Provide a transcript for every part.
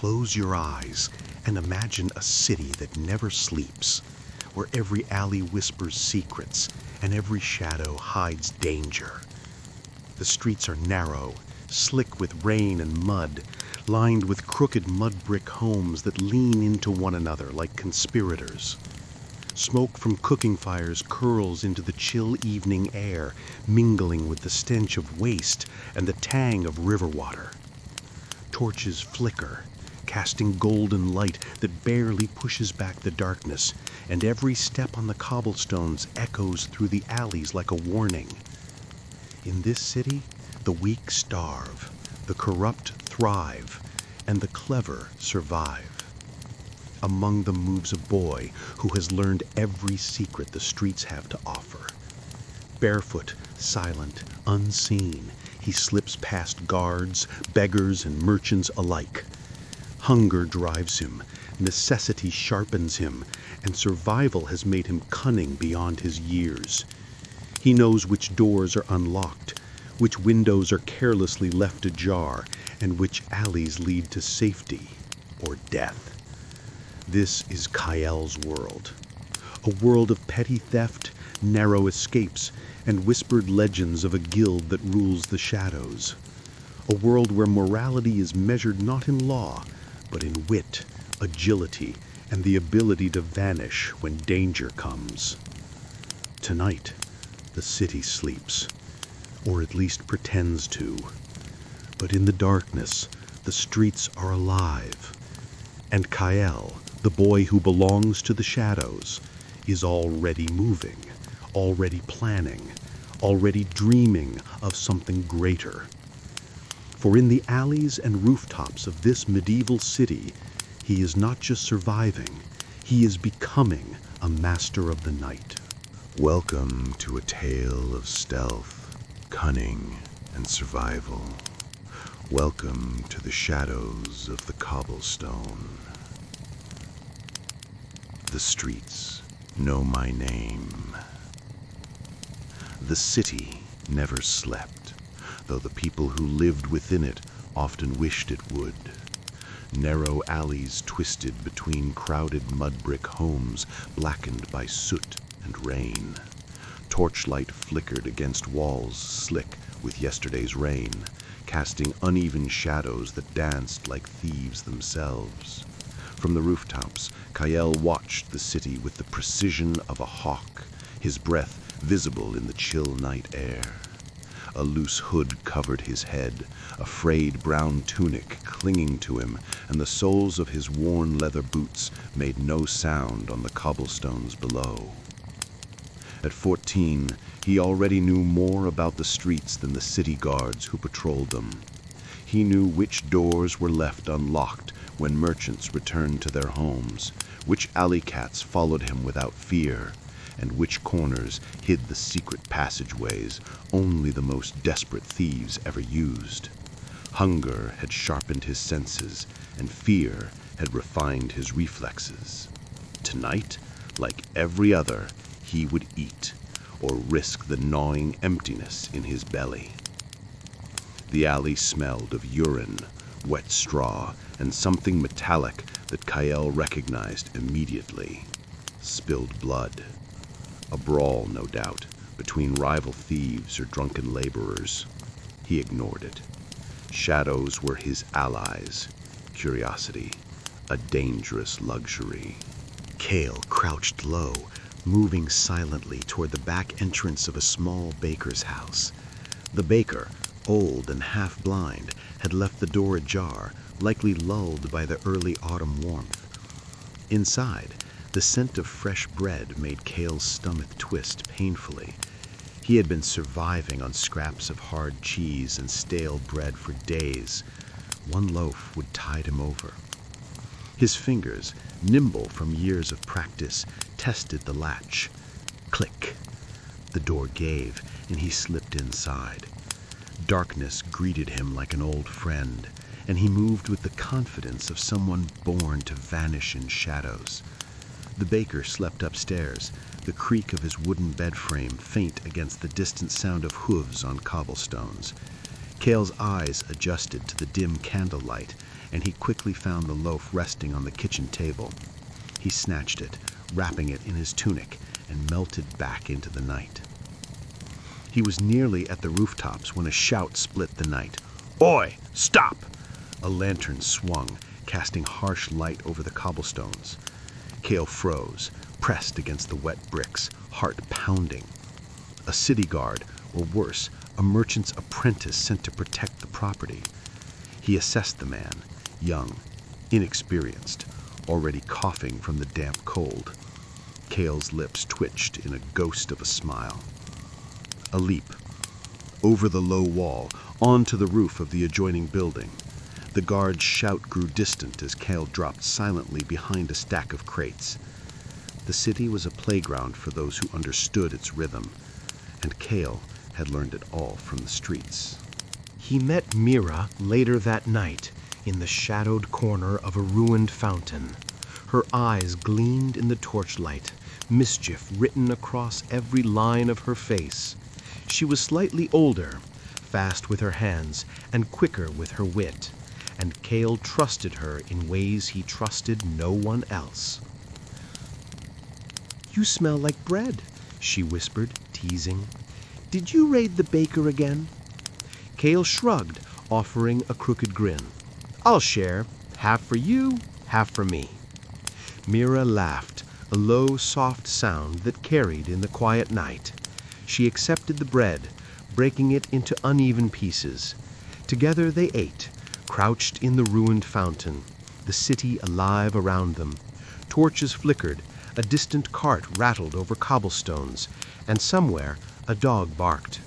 Close your eyes and imagine a city that never sleeps, where every alley whispers secrets and every shadow hides danger. The streets are narrow, slick with rain and mud, lined with crooked mud brick homes that lean into one another like conspirators. Smoke from cooking fires curls into the chill evening air, mingling with the stench of waste and the tang of river water. Torches flicker, casting golden light that barely pushes back the darkness, and every step on the cobblestones echoes through the alleys like a warning. In this city, the weak starve, the corrupt thrive, and the clever survive. Among them moves a boy who has learned every secret the streets have to offer. Barefoot, silent, unseen, he slips past guards, beggars, and merchants alike. Hunger drives him, necessity sharpens him, and survival has made him cunning beyond his years. He knows which doors are unlocked, which windows are carelessly left ajar, and which alleys lead to safety or death. This is Kyle world. A world of petty theft, narrow escapes, and whispered legends of a guild that rules the shadows. A world where morality is measured not in law, but in wit, agility, and the ability to vanish when danger comes. Tonight, the city sleeps, or at least pretends to. But in the darkness, the streets are alive. And Kyle, the boy who belongs to the shadows, is already moving, already planning, already dreaming of something greater. For in the alleys and rooftops of this medieval city, he is not just surviving, he is becoming a master of the night. Welcome to a tale of stealth, cunning, and survival. Welcome to the shadows of the cobblestone. The streets know my name. The city never slept, though the people who lived within it often wished it would. Narrow alleys twisted between crowded mud brick homes blackened by soot and rain. Torchlight flickered against walls slick with yesterday's rain, casting uneven shadows that danced like thieves themselves. From the rooftops, Kyle watched the city with the precision of a hawk, his breath visible in the chill night air. A loose hood covered his head, a frayed brown tunic clinging to him, and the soles of his worn leather boots made no sound on the cobblestones below. At 14, he already knew more about the streets than the city guards who patrolled them. He knew which doors were left unlocked when merchants returned to their homes, which alley cats followed him without fear, and which corners hid the secret passageways only the most desperate thieves ever used. Hunger had sharpened his senses, and fear had refined his reflexes. Tonight, like every other, he would eat, or risk the gnawing emptiness in his belly. The alley smelled of urine, wet straw, and something metallic that Kyle recognized immediately. Spilled blood. A brawl, no doubt, between rival thieves or drunken laborers. He ignored it. Shadows were his allies. Curiosity, a dangerous luxury. Kale crouched low, moving silently toward the back entrance of a small baker's house. The baker, old and half-blind, had left the door ajar, likely lulled by the early autumn warmth. Inside, the scent of fresh bread made Kale's stomach twist painfully. He had been surviving on scraps of hard cheese and stale bread for days. One loaf would tide him over. His fingers, nimble from years of practice, tested the latch. Click. The door gave, and he slipped inside. Darkness greeted him like an old friend, and he moved with the confidence of someone born to vanish in shadows. The baker slept upstairs, the creak of his wooden bed frame faint against the distant sound of hooves on cobblestones. Kale's eyes adjusted to the dim candlelight, and he quickly found the loaf resting on the kitchen table. He snatched it, wrapping it in his tunic, and melted back into the night. He was nearly at the rooftops when a shout split the night. "Oi, stop!" A lantern swung, casting harsh light over the cobblestones. Cale froze, pressed against the wet bricks, heart pounding. A city guard, or worse, a merchant's apprentice sent to protect the property. He assessed the man, young, inexperienced, already coughing from the damp cold. Cale's lips twitched in a ghost of a smile. A leap. Over the low wall, onto the roof of the adjoining building. The guard's shout grew distant as Cale dropped silently behind a stack of crates. The city was a playground for those who understood its rhythm, and Cale had learned it all from the streets. He met Mira later that night in the shadowed corner of a ruined fountain. Her eyes gleamed in the torchlight, mischief written across every line of her face. She was slightly older, fast with her hands and quicker with her wit, and Cale trusted her in ways he trusted no one else. "You smell like bread," she whispered, teasing. "Did you raid the baker again?" Cale shrugged, offering a crooked grin. "I'll share. Half for you, half for me." Mira laughed, a low, soft sound that carried in the quiet night. She accepted the bread, breaking it into uneven pieces. Together they ate, crouched in the ruined fountain, the city alive around them. Torches flickered, a distant cart rattled over cobblestones, and somewhere a dog barked.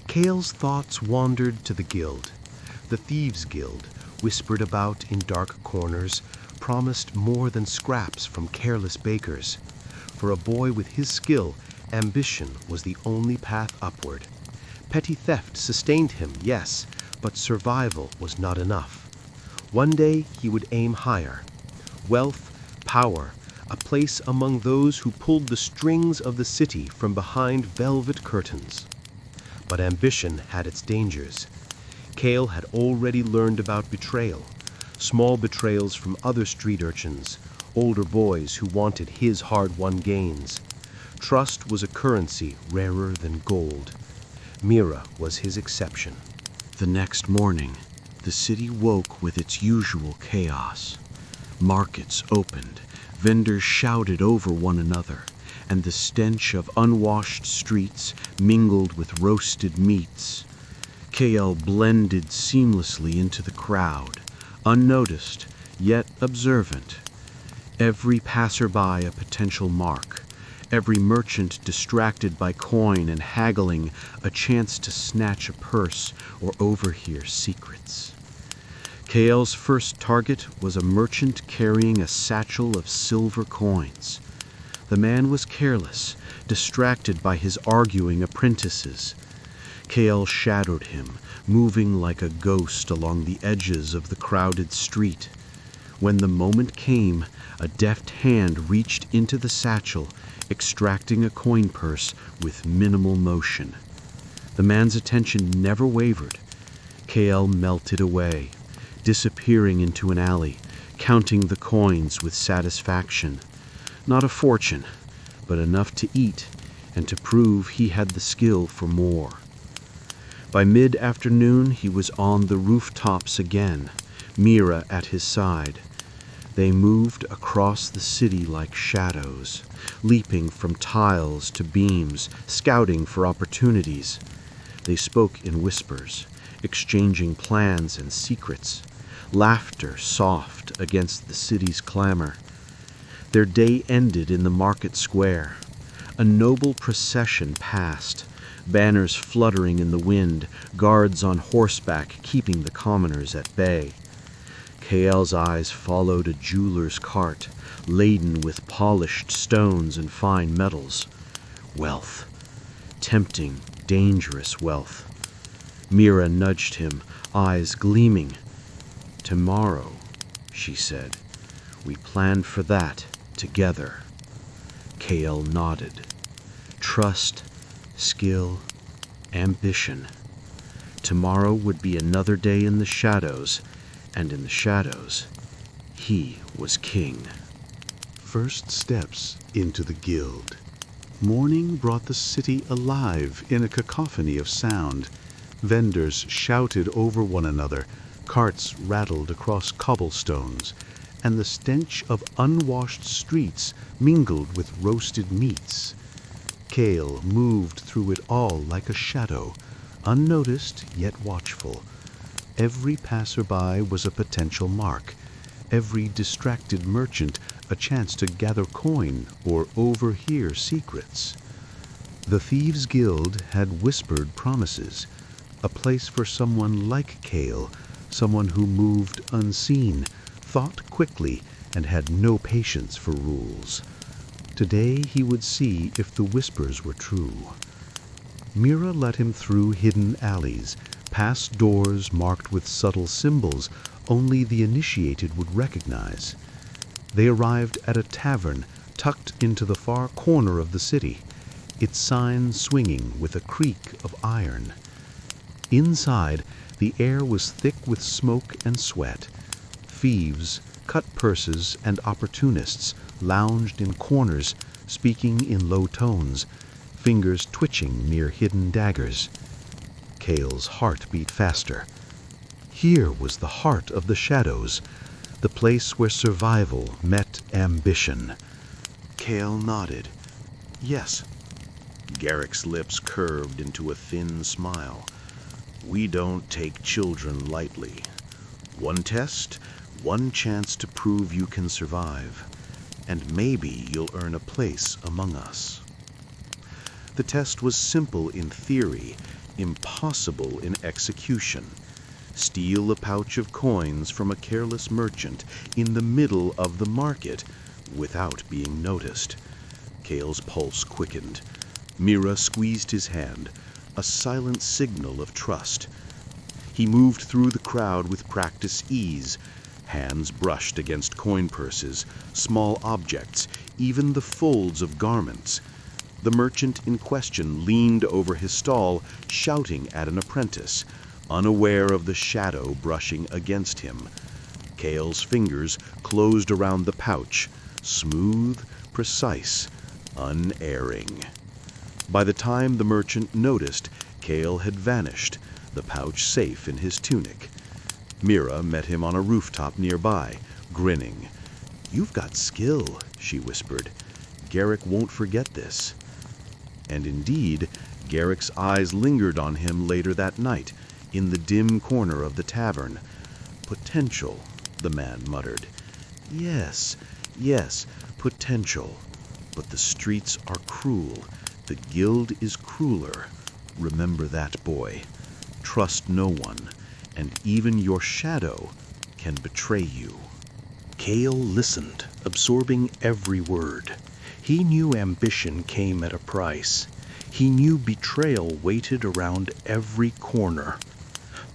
Cale's thoughts wandered to the guild. The Thieves Guild, whispered about in dark corners, promised more than scraps from careless bakers. For a boy with his skill, ambition was the only path upward. Petty theft sustained him, yes, but survival was not enough. One day he would aim higher. Wealth, power, a place among those who pulled the strings of the city from behind velvet curtains. But ambition had its dangers. Cale had already learned about betrayal, small betrayals from other street urchins, older boys who wanted his hard-won gains. Trust was a currency rarer than gold. Mira was his exception. The next morning, the city woke with its usual chaos. Markets opened, vendors shouted over one another, and the stench of unwashed streets mingled with roasted meats. Cale blended seamlessly into the crowd, unnoticed, yet observant. Every passerby a potential mark, every merchant distracted by coin and haggling, a chance to snatch a purse or overhear secrets. Cale's first target was a merchant carrying a satchel of silver coins. The man was careless, distracted by his arguing apprentices. Cale shadowed him, moving like a ghost along the edges of the crowded street. When the moment came, a deft hand reached into the satchel, extracting a coin purse with minimal motion. The man's attention never wavered. Cale melted away, disappearing into an alley, counting the coins with satisfaction. Not a fortune, but enough to eat and to prove he had the skill for more. By mid-afternoon, he was on the rooftops again, Mira at his side. They moved across the city like shadows, leaping from tiles to beams, scouting for opportunities. They spoke in whispers, exchanging plans and secrets, laughter soft against the city's clamor. Their day ended in the market square. A noble procession passed, banners fluttering in the wind, guards on horseback keeping the commoners at bay. Cale's eyes followed a jeweler's cart, laden with polished stones and fine metals. Wealth. Tempting, dangerous wealth. Mira nudged him, eyes gleaming. "Tomorrow," she said. "We planned for that together." Cale nodded. Trust, skill, ambition. Tomorrow would be another day in the shadows, and in the shadows, he was king. First steps into the guild. Morning brought the city alive in a cacophony of sound. Vendors shouted over one another, carts rattled across cobblestones, and the stench of unwashed streets mingled with roasted meats. Cale moved through it all like a shadow, unnoticed yet watchful. Every passerby was a potential mark, every distracted merchant a chance to gather coin or overhear secrets. The Thieves' Guild had whispered promises, a place for someone like Cale, someone who moved unseen, thought quickly, and had no patience for rules. Today he would see if the whispers were true. Mira led him through hidden alleys, past doors marked with subtle symbols only the initiated would recognize. They arrived at a tavern tucked into the far corner of the city, its sign swinging with a creak of iron. Inside, the air was thick with smoke and sweat. Thieves, cut purses, and opportunists lounged in corners, speaking in low tones, fingers twitching near hidden daggers. Cale's heart beat faster. Here was the heart of the shadows, the place where survival met ambition. Cale nodded. Yes. Garrick's lips curved into a thin smile. We don't take children lightly. One test, one chance to prove you can survive, and maybe you'll earn a place among us. The test was simple in theory, impossible in execution. Steal a pouch of coins from a careless merchant in the middle of the market without being noticed. Cale's pulse quickened. Mira squeezed his hand, a silent signal of trust. He moved through the crowd with practiced ease. Hands brushed against coin purses, small objects, even the folds of garments. The merchant in question leaned over his stall, shouting at an apprentice, unaware of the shadow brushing against him. Cale's fingers closed around the pouch, smooth, precise, unerring. By the time the merchant noticed, Cale had vanished, the pouch safe in his tunic. Mira met him on a rooftop nearby, grinning. "You've got skill," she whispered. "Garrick won't forget this." And indeed, Garrick's eyes lingered on him later that night, in the dim corner of the tavern. "Potential," the man muttered. "Yes, yes, potential. But the streets are cruel. The guild is crueler. Remember that, boy. Trust no one, and even your shadow can betray you." Cale listened, absorbing every word. He knew ambition came at a price. He knew betrayal waited around every corner.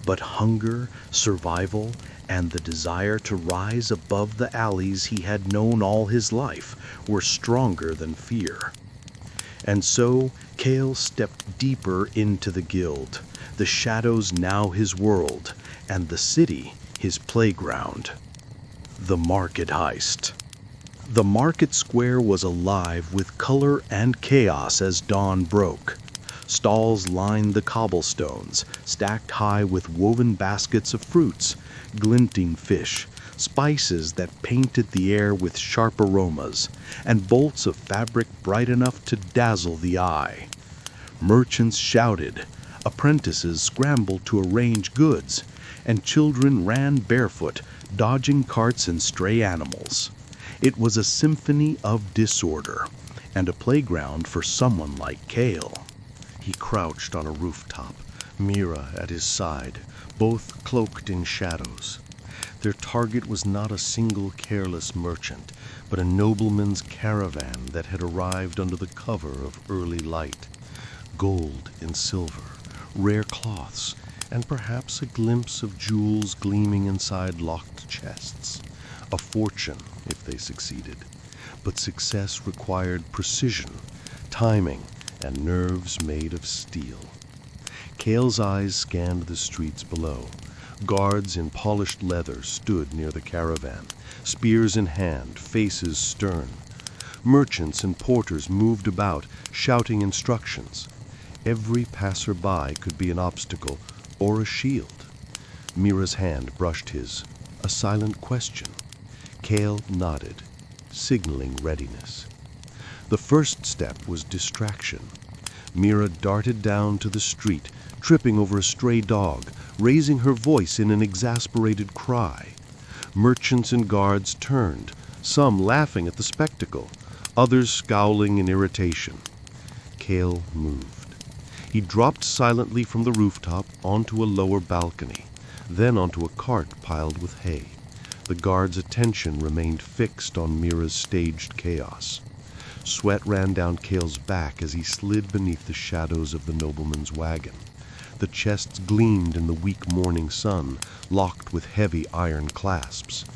But hunger, survival, and the desire to rise above the alleys he had known all his life were stronger than fear. And so Cale stepped deeper into the guild, the shadows now his world, and the city his playground. The market heist. The market square was alive with color and chaos as dawn broke. Stalls lined the cobblestones, stacked high with woven baskets of fruits, glinting fish, spices that painted the air with sharp aromas, and bolts of fabric bright enough to dazzle the eye. Merchants shouted, apprentices scrambled to arrange goods, and children ran barefoot, dodging carts and stray animals. It was a symphony of disorder, and a playground for someone like Cale. He crouched on a rooftop, Mira at his side, both cloaked in shadows. Their target was not a single careless merchant, but a nobleman's caravan that had arrived under the cover of early light. Gold and silver, rare cloths, and perhaps a glimpse of jewels gleaming inside locked chests. A fortune, if they succeeded. But success required precision, timing, and nerves made of steel. Cale's eyes scanned the streets below. Guards in polished leather stood near the caravan, spears in hand, faces stern. Merchants and porters moved about, shouting instructions. Every passer-by could be an obstacle or a shield. Mira's hand brushed his, a silent question. Cale nodded, signaling readiness. The first step was distraction. Mira darted down to the street, tripping over a stray dog, raising her voice in an exasperated cry. Merchants and guards turned, some laughing at the spectacle, others scowling in irritation. Cale moved. He dropped silently from the rooftop onto a lower balcony, then onto a cart piled with hay. The guards' attention remained fixed on Mira's staged chaos. Sweat ran down Cale's back as he slid beneath the shadows of the nobleman's wagon. The chests gleamed in the weak morning sun, locked with heavy iron clasps.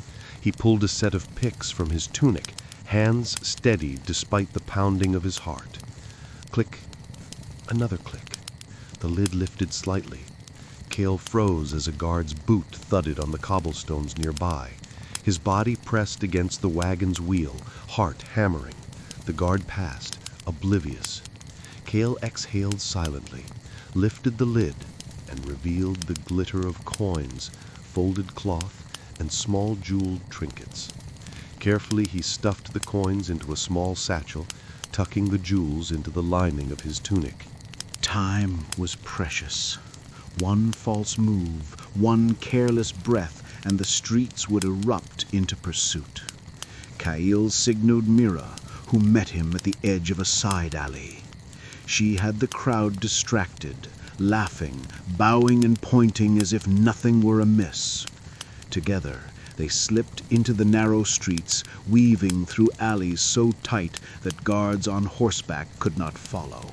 He pulled a set of picks from his tunic, hands steady despite the pounding of his heart. Click. Another click. The lid lifted slightly. Cale froze as a guard's boot thudded on the cobblestones nearby. His body pressed against the wagon's wheel, heart hammering. The guard passed, oblivious. Cale exhaled silently, lifted the lid, and revealed the glitter of coins, folded cloth, and small jeweled trinkets. Carefully he stuffed the coins into a small satchel, tucking the jewels into the lining of his tunic. Time was precious. One false move, one careless breath, and the streets would erupt into pursuit. Cale signaled Mira, who met him at the edge of a side alley. She had the crowd distracted, laughing, bowing and pointing as if nothing were amiss. Together, they slipped into the narrow streets, weaving through alleys so tight that guards on horseback could not follow.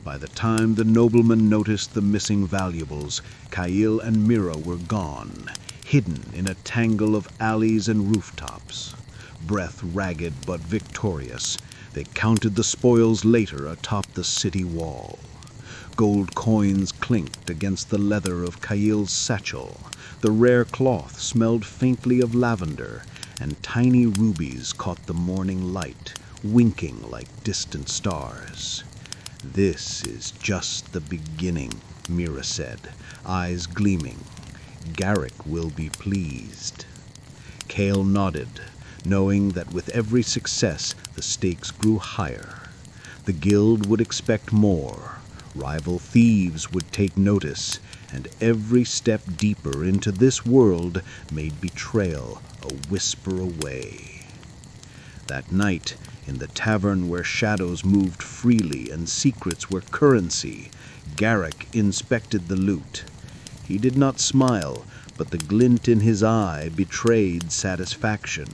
By the time the nobleman noticed the missing valuables, Cale and Mira were gone, hidden in a tangle of alleys and rooftops. Breath ragged but victorious, they counted the spoils later atop the city wall. Gold coins clinked against the leather of Cale's satchel. The rare cloth smelled faintly of lavender, and tiny rubies caught the morning light, winking like distant stars. "This is just the beginning," Mira said, eyes gleaming. "Garrick will be pleased." Cale nodded, knowing that with every success the stakes grew higher. The guild would expect more. Rival thieves would take notice, and every step deeper into this world made betrayal a whisper away. That night, in the tavern where shadows moved freely and secrets were currency, Garrick inspected the loot. He did not smile, but the glint in his eye betrayed satisfaction.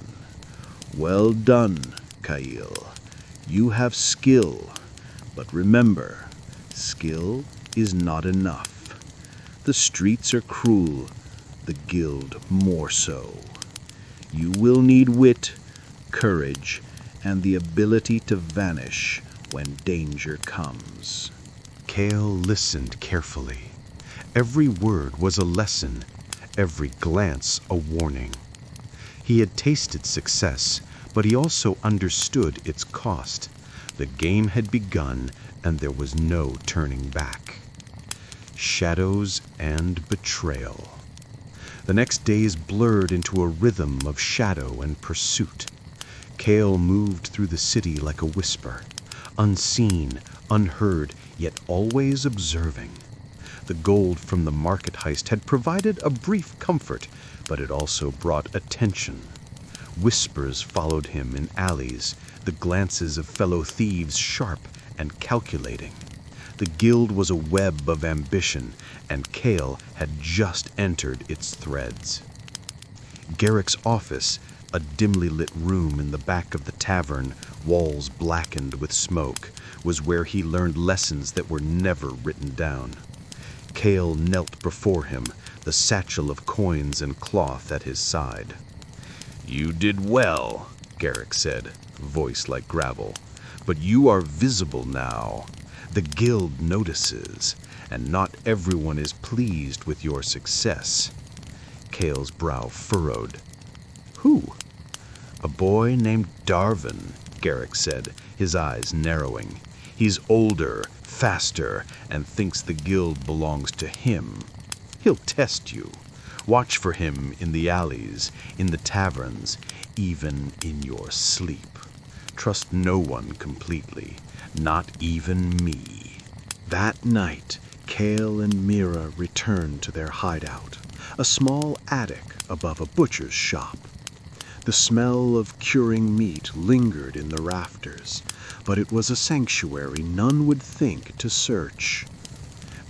"Well done, Cale. You have skill, but remember, skill is not enough. The streets are cruel, the guild more so. You will need wit, courage, and the ability to vanish when danger comes." Cale listened carefully. Every word was a lesson, every glance a warning. He had tasted success, but he also understood its cost. The game had begun, and there was no turning back. Shadows and betrayal. The next days blurred into a rhythm of shadow and pursuit. Cale moved through the city like a whisper, unseen, unheard, yet always observing. The gold from the market heist had provided a brief comfort, but it also brought attention. Whispers followed him in alleys, the glances of fellow thieves sharp and calculating. The guild was a web of ambition, and Cale had just entered its threads. Garrick's office, a dimly lit room in the back of the tavern, walls blackened with smoke, was where he learned lessons that were never written down. Cale knelt before him, the satchel of coins and cloth at his side. "You did well," Garrick said, voice like gravel. "But you are visible now. The guild notices, and not everyone is pleased with your success. Cale's brow furrowed. Who? A boy named Darvin, Garrick said, his eyes narrowing. He's older, faster, and thinks the guild belongs to him. He'll test you. Watch for him in the alleys, in the taverns, even in your sleep. Trust no one completely, not even me. That night, Cale and Mira returned to their hideout, a small attic above a butcher's shop. The smell of curing meat lingered in the rafters, but it was a sanctuary none would think to search.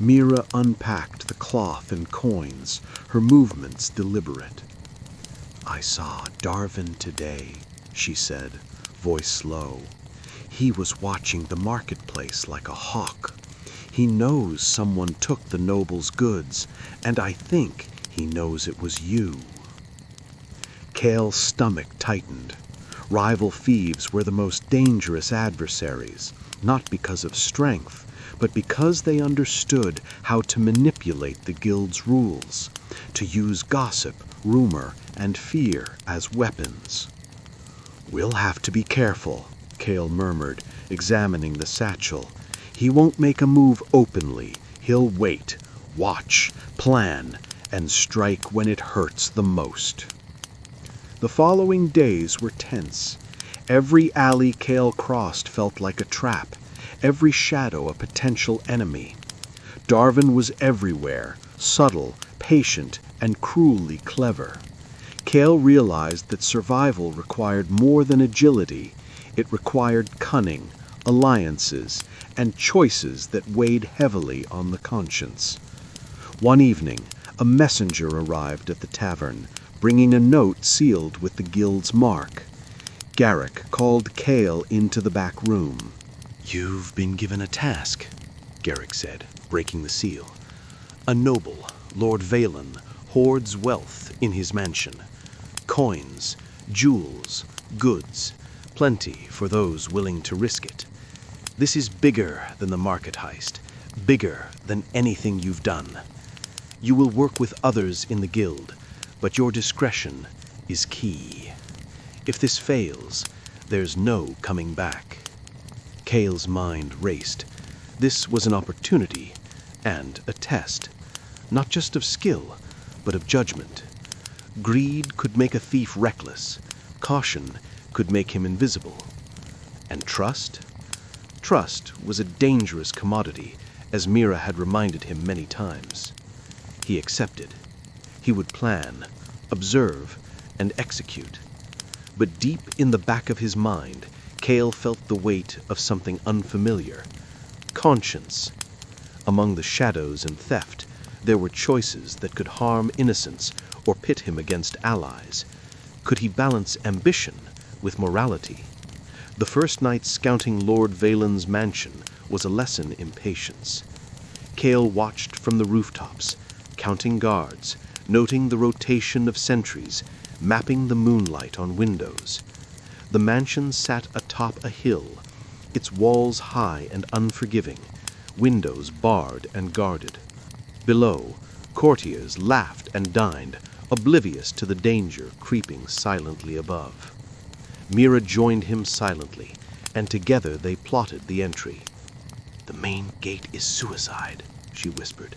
Mira unpacked the cloth and coins, her movements deliberate. "I saw Darvin today," she said, voice low. "He was watching the marketplace like a hawk. He knows someone took the noble's goods, and I think he knows it was you." Cale's stomach tightened. Rival thieves were the most dangerous adversaries, not because of strength, but because they understood how to manipulate the guild's rules, to use gossip, rumor, and fear as weapons. "We'll have to be careful," Cale murmured, examining the satchel. "He won't make a move openly. He'll wait, watch, plan, and strike when it hurts the most." The following days were tense. Every alley Cale crossed felt like a trap, every shadow a potential enemy. Darvin was everywhere, subtle, patient, and cruelly clever. Cale realized that survival required more than agility. It required cunning, alliances, and choices that weighed heavily on the conscience. One evening, a messenger arrived at the tavern, bringing a note sealed with the guild's mark. Garrick called Cale into the back room. "You've been given a task," Garrick said, breaking the seal. "A noble, Lord Valen, hoards wealth in his mansion. Coins, jewels, goods, plenty for those willing to risk it. This is bigger than the market heist, bigger than anything you've done. You will work with others in the guild, but your discretion is key. If this fails, there's no coming back." Cale's mind raced. This was an opportunity and a test, not just of skill, but of judgment. Greed could make a thief reckless. Caution could make him invisible. And trust? Trust was a dangerous commodity, as Mira had reminded him many times. He accepted. He would plan, observe, and execute. But deep in the back of his mind, Cale felt the weight of something unfamiliar. Conscience. Among the shadows and theft, there were choices that could harm innocence or pit him against allies. Could he balance ambition with morality? The first night scouting Lord Valen's mansion was a lesson in patience. Cale watched from the rooftops, counting guards, noting the rotation of sentries, mapping the moonlight on windows. The mansion sat atop a hill, its walls high and unforgiving, windows barred and guarded. Below, courtiers laughed and dined, oblivious to the danger creeping silently above. Mira joined him silently, and together they plotted the entry. "The main gate is suicide," she whispered.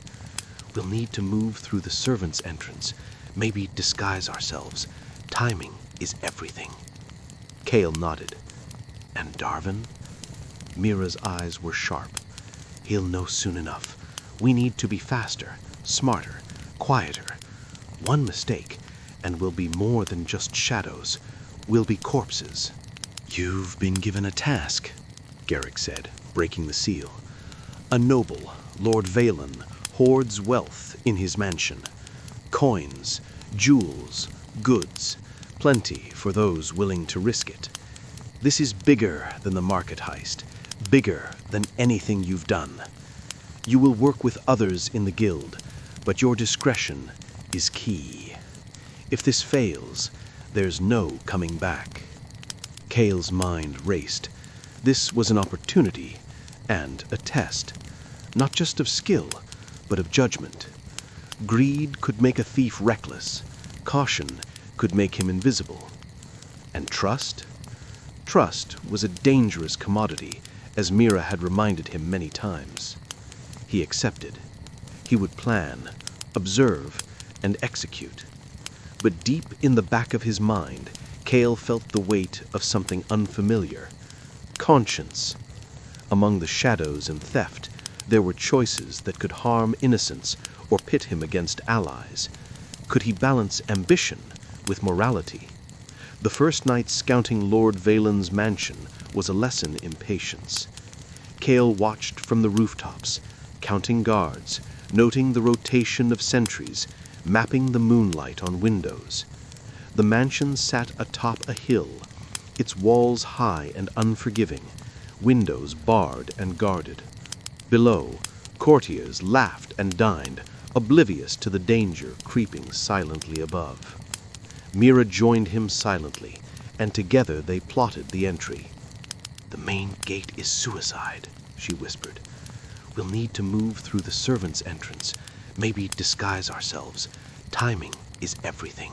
"We'll need to move through the servants' entrance, maybe disguise ourselves. Timing is everything." Cale nodded. "And Darvin?" Mira's eyes were sharp. "He'll know soon enough. We need to be faster, smarter, quieter. One mistake, and we'll be more than just shadows. We'll be corpses." "You've been given a task," Garrick said, breaking the seal. "A noble, Lord Valen, hoards wealth in his mansion. Coins, jewels, goods, plenty for those willing to risk it. This is bigger than the market heist, bigger than anything you've done. You will work with others in the guild, but your discretion is key. If this fails, there's no coming back." Cale's mind raced. This was an opportunity and a test, not just of skill, but of judgment. Greed could make a thief reckless. Caution could make him invisible. And trust? Trust was a dangerous commodity, as Mira had reminded him many times. He accepted. He would plan, observe, and execute. But deep in the back of his mind, Cale felt the weight of something unfamiliar. Conscience. Among the shadows and theft, there were choices that could harm innocence or pit him against allies. Could he balance ambition with morality? The first night scouting Lord Valen's mansion was a lesson in patience. Cale watched from the rooftops, counting guards, noting the rotation of sentries, mapping the moonlight on windows. The mansion sat atop a hill, its walls high and unforgiving, windows barred and guarded. Below, courtiers laughed and dined, oblivious to the danger creeping silently above. Mira joined him silently, and together they plotted the entry. "The main gate is suicide," she whispered. "We'll need to move through the servants' entrance, maybe disguise ourselves. Timing is everything."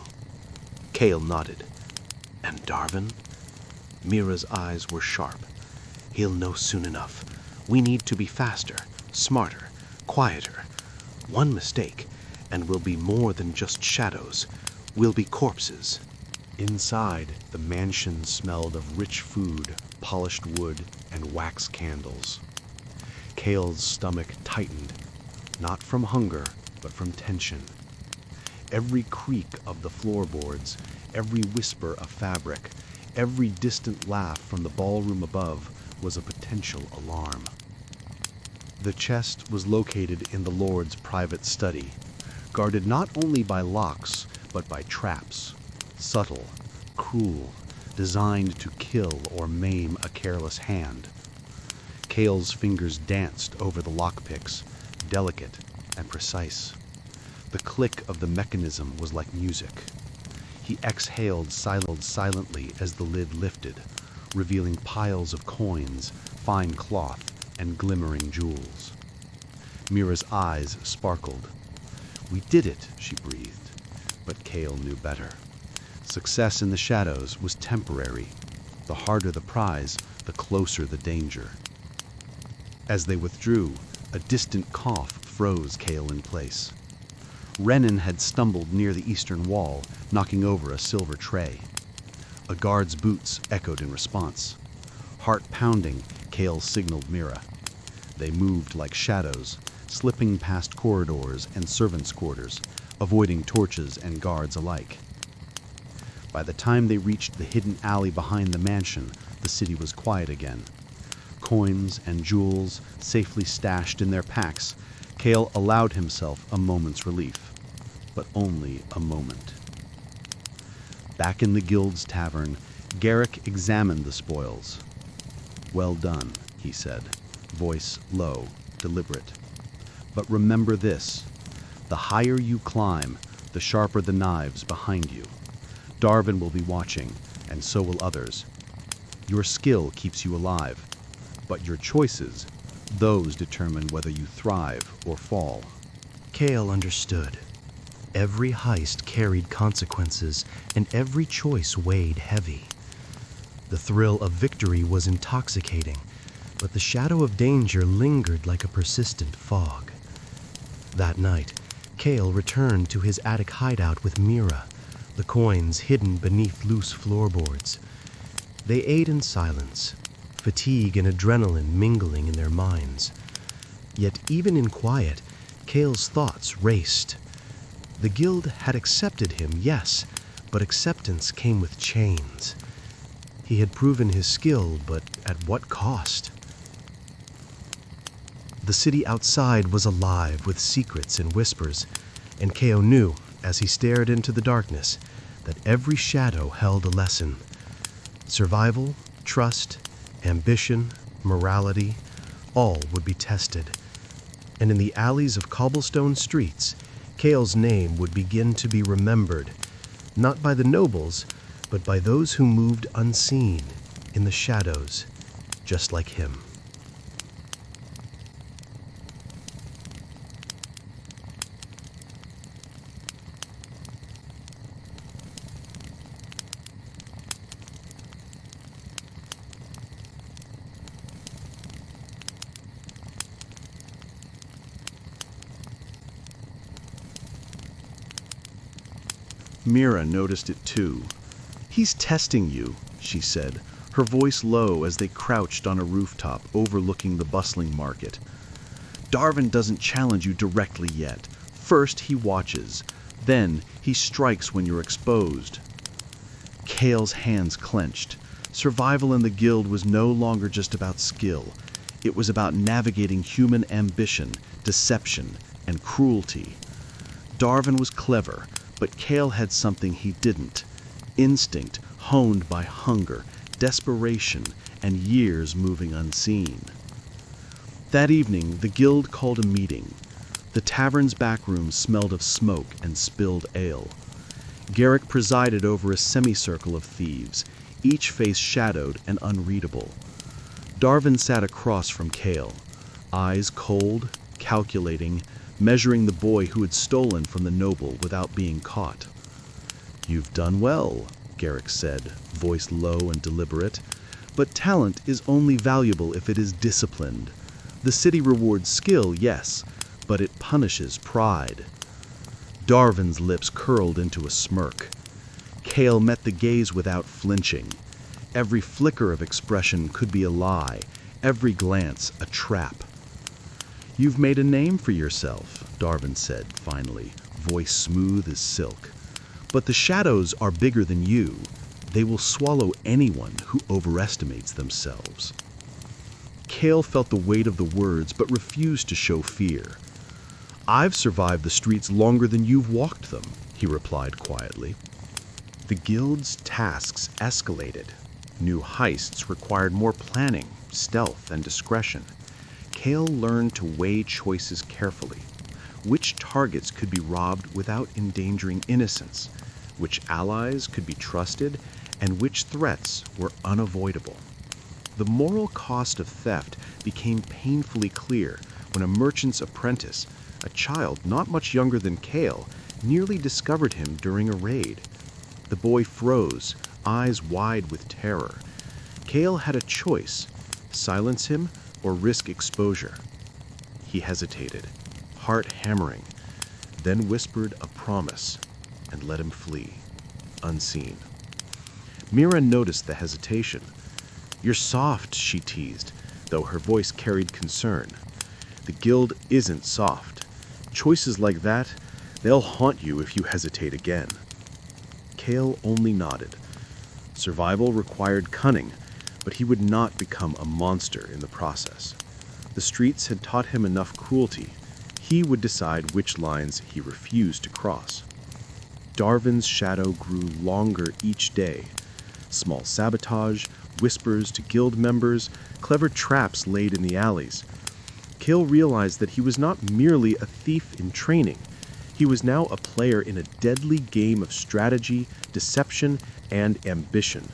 Cale nodded. "And Darvin?" Mira's eyes were sharp. "He'll know soon enough. We need to be faster, smarter, quieter. One mistake, and we'll be more than just shadows. We'll be corpses." Inside, the mansion smelled of rich food, polished wood, and wax candles. Cale's stomach tightened, not from hunger, but from tension. Every creak of the floorboards, every whisper of fabric, every distant laugh from the ballroom above was a potential alarm. The chest was located in the Lord's private study, guarded not only by locks, but by traps, subtle, cruel, designed to kill or maim a careless hand. Cale's fingers danced over the lockpicks, delicate and precise. The click of the mechanism was like music. He exhaled silently as the lid lifted, revealing piles of coins, fine cloth, and glimmering jewels. Mira's eyes sparkled. "We did it," she breathed. But Cale knew better. Success in the shadows was temporary. The harder the prize, the closer the danger. As they withdrew, a distant cough froze Cale in place. Renan had stumbled near the eastern wall, knocking over a silver tray. A guard's boots echoed in response. Heart pounding, Cale signaled Mira. They moved like shadows, slipping past corridors and servants' quarters, avoiding torches and guards alike. By the time they reached the hidden alley behind the mansion, the city was quiet again. Coins and jewels safely stashed in their packs, Cale allowed himself a moment's relief, but only a moment. Back in the guild's tavern, Garrick examined the spoils. "Well done," he said, voice low, deliberate. "But remember this, the higher you climb, the sharper the knives behind you. Darvin will be watching, and so will others. Your skill keeps you alive, but your choices, those determine whether you thrive or fall." Cale understood. Every heist carried consequences, and every choice weighed heavy. The thrill of victory was intoxicating, but the shadow of danger lingered like a persistent fog. That night, Cale returned to his attic hideout with Mira, the coins hidden beneath loose floorboards. They ate in silence, fatigue and adrenaline mingling in their minds. Yet even in quiet, Cale's thoughts raced. The guild had accepted him, yes, but acceptance came with chains. He had proven his skill, but at what cost? The city outside was alive with secrets and whispers, and Cale knew, as he stared into the darkness, that every shadow held a lesson. Survival, trust, ambition, morality, all would be tested. And in the alleys of cobblestone streets, Cale's name would begin to be remembered, not by the nobles, but by those who moved unseen in the shadows, just like him. Mira noticed it too. "He's testing you," she said, her voice low as they crouched on a rooftop overlooking the bustling market. "Darvin doesn't challenge you directly yet. First he watches. Then he strikes when you're exposed." Kale's hands clenched. Survival in the guild was no longer just about skill. It was about navigating human ambition, deception, and cruelty. Darvin was clever, but Kale had something he didn't. Instinct honed by hunger, desperation, and years moving unseen. That evening, the guild called a meeting. The tavern's back room smelled of smoke and spilled ale. Garrick presided over a semicircle of thieves, each face shadowed and unreadable. Darvin sat across from Kale, eyes cold, calculating, measuring the boy who had stolen from the noble without being caught. "You've done well," Garrick said, voice low and deliberate, "but talent is only valuable if it is disciplined. The city rewards skill, yes, but it punishes pride." Darvin's lips curled into a smirk. Kale met the gaze without flinching. Every flicker of expression could be a lie, every glance a trap. "You've made a name for yourself," Darvin said finally, voice smooth as silk. "But the shadows are bigger than you. They will swallow anyone who overestimates themselves." Kale felt the weight of the words but refused to show fear. "I've survived the streets longer than you've walked them," he replied quietly. The guild's tasks escalated. New heists required more planning, stealth, and discretion. Kale learned to weigh choices carefully. Which targets could be robbed without endangering innocence? Which allies could be trusted? And which threats were unavoidable? The moral cost of theft became painfully clear when a merchant's apprentice, a child not much younger than Kale, nearly discovered him during a raid. The boy froze, eyes wide with terror. Kale had a choice: silence him or risk exposure. He hesitated, heart hammering, then whispered a promise and let him flee, unseen. Mira noticed the hesitation. "You're soft," she teased, though her voice carried concern. "The guild isn't soft. Choices like that, they'll haunt you if you hesitate again." Kale only nodded. Survival required cunning, but he would not become a monster in the process. The streets had taught him enough cruelty. He would decide which lines he refused to cross. Darvin's shadow grew longer each day. Small sabotage, whispers to guild members, clever traps laid in the alleys. Kale realized that he was not merely a thief in training. He was now a player in a deadly game of strategy, deception, and ambition.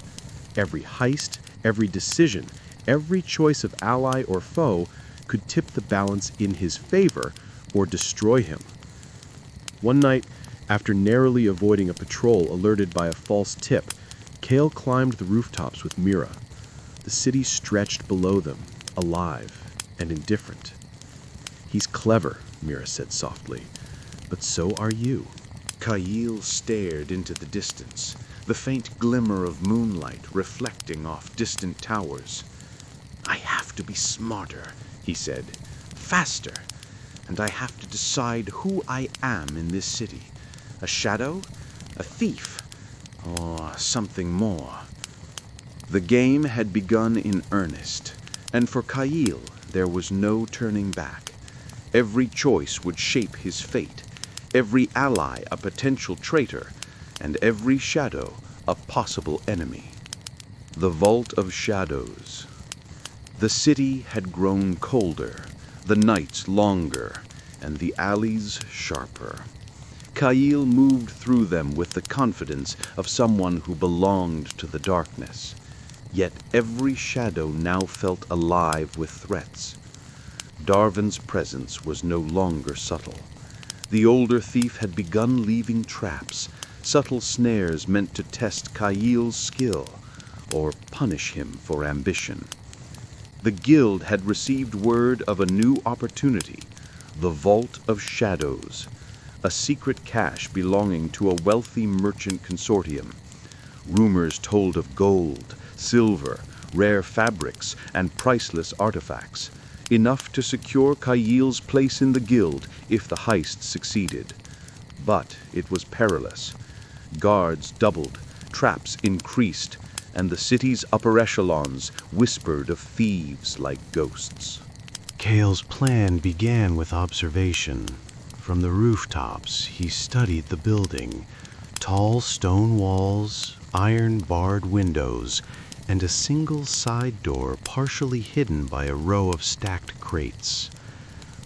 Every heist, every decision, every choice of ally or foe could tip the balance in his favor or destroy him. One night, after narrowly avoiding a patrol alerted by a false tip, Kale climbed the rooftops with Mira. The city stretched below them, alive and indifferent. "He's clever," Mira said softly, "but so are you." Kyle stared into the distance, the faint glimmer of moonlight reflecting off distant towers. "I have to be smarter," he said, "faster, and I have to decide who I am in this city. A shadow? A thief? Or something more?" The game had begun in earnest, and for Kyle there was no turning back. Every choice would shape his fate, every ally a potential traitor, and every shadow a possible enemy. The Vault of Shadows. The city had grown colder, the nights longer, and the alleys sharper. Kyle moved through them with the confidence of someone who belonged to the darkness. Yet every shadow now felt alive with threats. Darvin's presence was no longer subtle. The older thief had begun leaving traps, subtle snares meant to test Kyle's skill or punish him for ambition. The guild had received word of a new opportunity, the Vault of Shadows. a secret cache belonging to a wealthy merchant consortium. Rumors told of gold, silver, rare fabrics, and priceless artifacts, enough to secure Kayil's place in the guild if the heist succeeded. But it was perilous. Guards doubled, traps increased, and the city's upper echelons whispered of thieves like ghosts. Cale's plan began with observation. From the rooftops, he studied the building. Tall stone walls, iron-barred windows, and a single side door partially hidden by a row of stacked crates.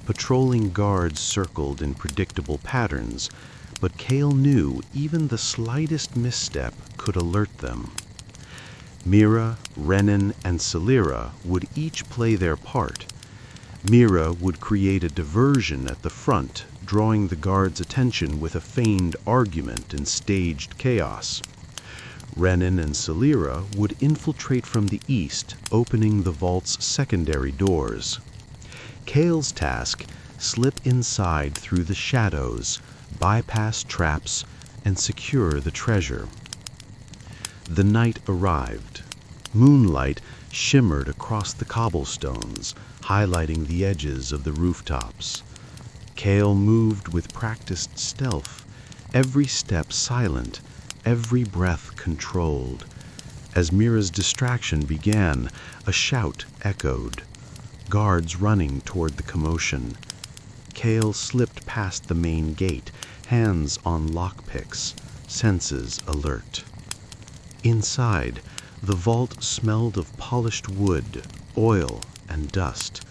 Patrolling guards circled in predictable patterns, but Cale knew even the slightest misstep could alert them. Mira, Renan, and Celira would each play their part. Mira would create a diversion at the front, drawing the guards' attention with a feigned argument and staged chaos. Renan and Celira would infiltrate from the east, opening the vault's secondary doors. Cale's task: slip inside through the shadows, bypass traps, and secure the treasure. The night arrived. Moonlight shimmered across the cobblestones, highlighting the edges of the rooftops. Cale moved with practiced stealth, every step silent, every breath controlled. As Mira's distraction began, a shout echoed. Guards running toward the commotion. Cale slipped past the main gate, hands on lockpicks, senses alert. Inside, the vault smelled of polished wood, oil, and dust.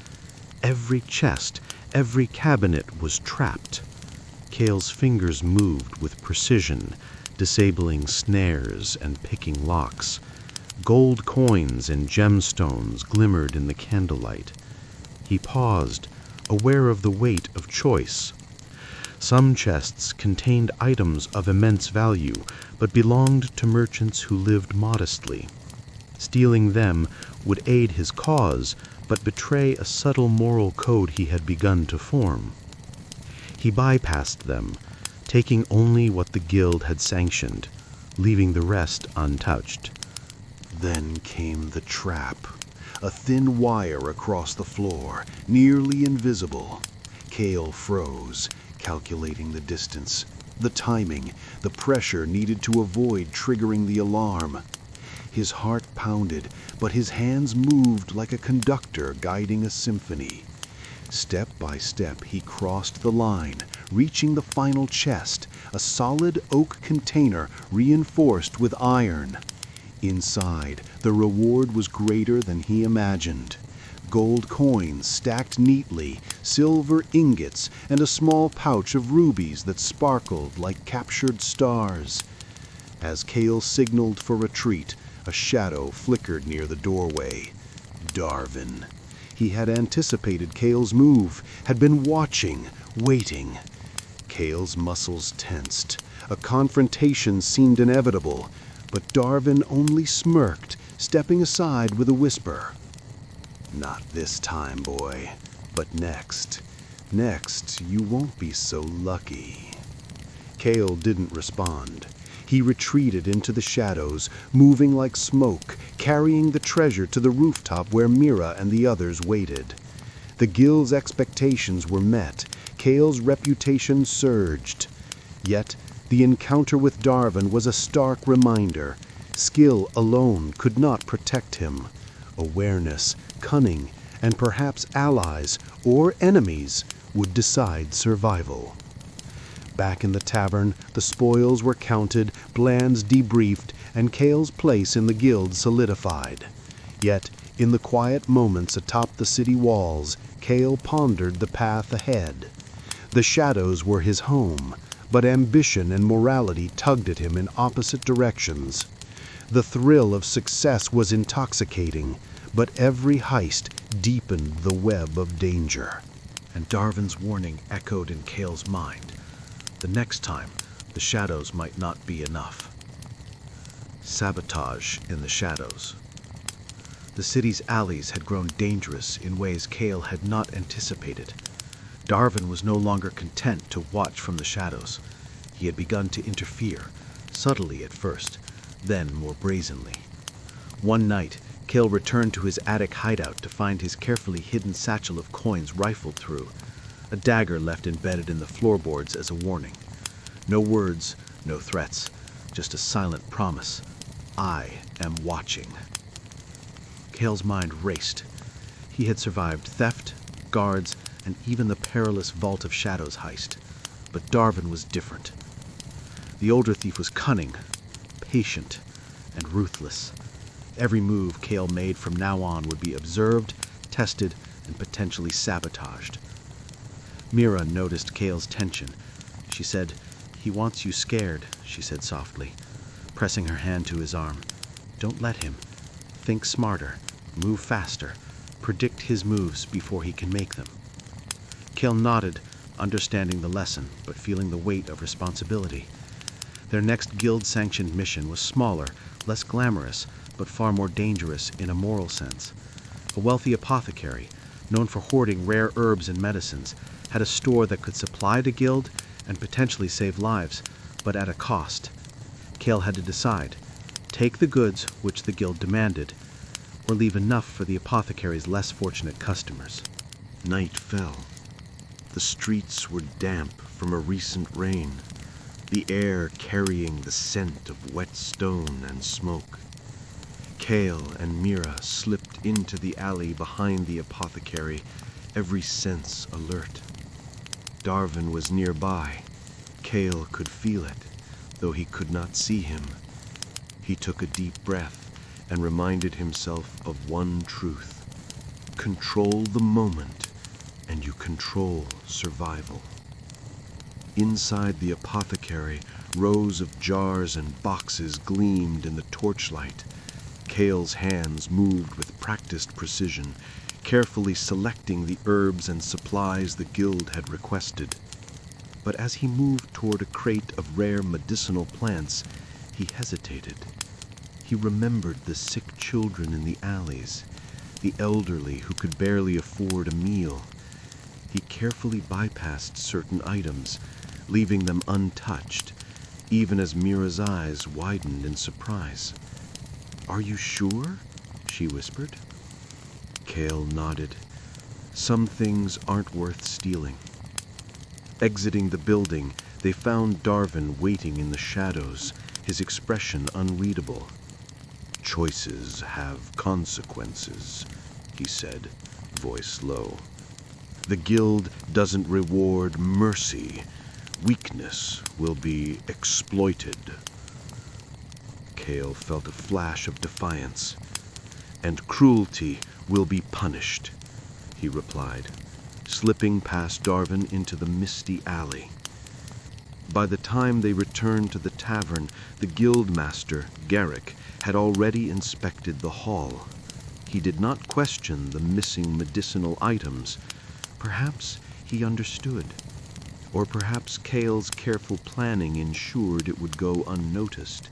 Every chest, every cabinet was trapped. Cale's fingers moved with precision, disabling snares and picking locks. Gold coins and gemstones glimmered in the candlelight. He paused, aware of the weight of choice. Some chests contained items of immense value, but belonged to merchants who lived modestly. Stealing them would aid his cause, but betray a subtle moral code he had begun to form. He bypassed them, taking only what the guild had sanctioned, leaving the rest untouched. Then came the trap. A thin wire across the floor, nearly invisible. Cale froze, calculating the distance, the timing, the pressure needed to avoid triggering the alarm. His heart pounded, but his hands moved like a conductor guiding a symphony. Step by step, he crossed the line, reaching the final chest, a solid oak container reinforced with iron. Inside, the reward was greater than he imagined. Gold coins stacked neatly, silver ingots, and a small pouch of rubies that sparkled like captured stars. As Cale signaled for retreat, a shadow flickered near the doorway. Darvin. He had anticipated Cale's move, had been watching, waiting. Cale's muscles tensed. A confrontation seemed inevitable, but Darvin only smirked, stepping aside with a whisper. "Not this time, boy, but next. Next, you won't be so lucky." Cale didn't respond. He retreated into the shadows, moving like smoke, carrying the treasure to the rooftop where Mira and the others waited. The guild's expectations were met. Cale's reputation surged. Yet, the encounter with Darvin was a stark reminder. Skill alone could not protect him. Awareness, cunning, and perhaps allies or enemies would decide survival. Back in the tavern, the spoils were counted, Blands debriefed, and Cale's place in the guild solidified. Yet, in the quiet moments atop the city walls, Cale pondered the path ahead. The shadows were his home, but ambition and morality tugged at him in opposite directions. The thrill of success was intoxicating, but every heist deepened the web of danger. And Darvin's warning echoed in Cale's mind. The next time, the shadows might not be enough. Sabotage in the shadows. The city's alleys had grown dangerous in ways Cale had not anticipated. Darvin was no longer content to watch from the shadows. He had begun to interfere, subtly at first, then more brazenly. One night, Cale returned to his attic hideout to find his carefully hidden satchel of coins rifled through, a dagger left embedded in the floorboards as a warning. No words, no threats, just a silent promise. I am watching. Cale's mind raced. He had survived theft, guards, and even the perilous Vault of Shadows heist. But Darvin was different. The older thief was cunning, patient, and ruthless. Every move Cale made from now on would be observed, tested, and potentially sabotaged. Mira noticed Cale's tension. She said, "He wants you scared," she said softly, pressing her hand to his arm. "Don't let him. Think smarter. Move faster. Predict his moves before he can make them." Cale nodded, understanding the lesson, but feeling the weight of responsibility. Their next guild-sanctioned mission was smaller, less glamorous, but far more dangerous in a moral sense. A wealthy apothecary, known for hoarding rare herbs and medicines, had a store that could supply the guild and potentially save lives, but at a cost. Cale had to decide: take the goods which the guild demanded, or leave enough for the apothecary's less fortunate customers. Night fell. The streets were damp from a recent rain, the air carrying the scent of wet stone and smoke. Cale and Mira slipped into the alley behind the apothecary, every sense alert. Darvin was nearby. Cale could feel it, though he could not see him. He took a deep breath and reminded himself of one truth: control the moment, and you control survival. Inside the apothecary, rows of jars and boxes gleamed in the torchlight. Cale's hands moved with practiced precision, carefully selecting the herbs and supplies the guild had requested. But as he moved toward a crate of rare medicinal plants, he hesitated. He remembered the sick children in the alleys, the elderly who could barely afford a meal. He carefully bypassed certain items, leaving them untouched, even as Mira's eyes widened in surprise. "Are you sure?" she whispered. Cale nodded. Some things aren't worth stealing. Exiting the building, they found Darvin waiting in the shadows, his expression unreadable. "Choices have consequences," he said, voice low. "The guild doesn't reward mercy. Weakness will be exploited." Cale felt a flash of defiance. "And cruelty will be punished," he replied, slipping past Darvin into the misty alley. By the time they returned to the tavern, the guildmaster, Garrick, had already inspected the hall. He did not question the missing medicinal items. Perhaps he understood. Or perhaps Cale's careful planning ensured it would go unnoticed.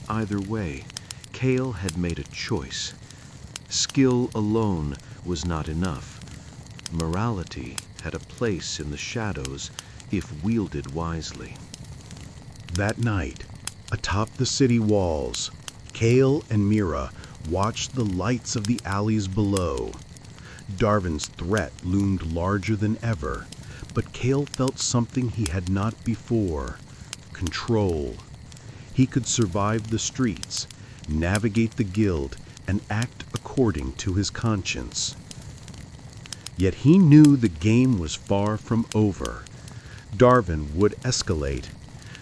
Either way, Cale had made a choice. Skill alone was not enough. Morality had a place in the shadows if wielded wisely. That night, atop the city walls, Cale and Mira watched the lights of the alleys below. Darvin's threat loomed larger than ever, but Cale felt something he had not before: control. He could survive the streets, navigate the guild, and act according to his conscience. Yet he knew the game was far from over. Darvin would escalate,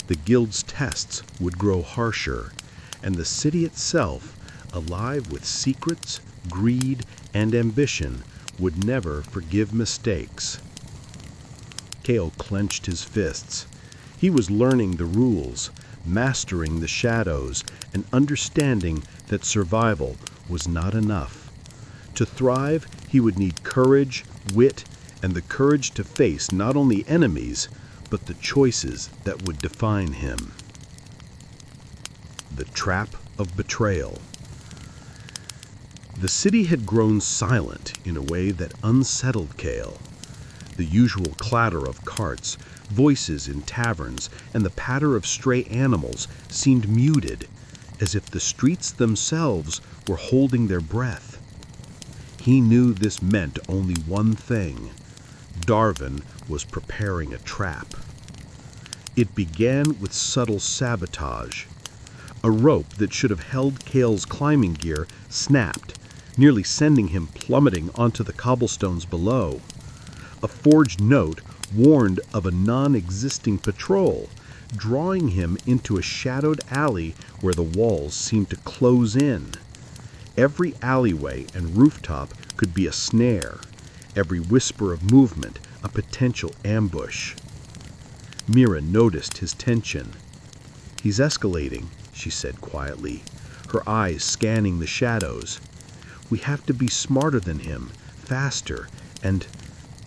the guild's tests would grow harsher, and the city itself, alive with secrets, greed, and ambition, would never forgive mistakes. Cale clenched his fists. He was learning the rules, mastering the shadows, and understanding that survival was not enough. To thrive, he would need courage, wit, and the courage to face not only enemies, but the choices that would define him. The trap of betrayal. The city had grown silent in a way that unsettled Cale. The usual clatter of carts, voices in taverns, and the patter of stray animals seemed muted, as if the streets themselves were holding their breath. He knew this meant only one thing. Darvin was preparing a trap. It began with subtle sabotage. A rope that should have held Cale's climbing gear snapped, nearly sending him plummeting onto the cobblestones below. A forged note warned of a non-existing patrol, drawing him into a shadowed alley where the walls seemed to close in. Every alleyway and rooftop could be a snare, every whisper of movement a potential ambush. Mira noticed his tension. "He's escalating," she said quietly, her eyes scanning the shadows. "We have to be smarter than him, faster, and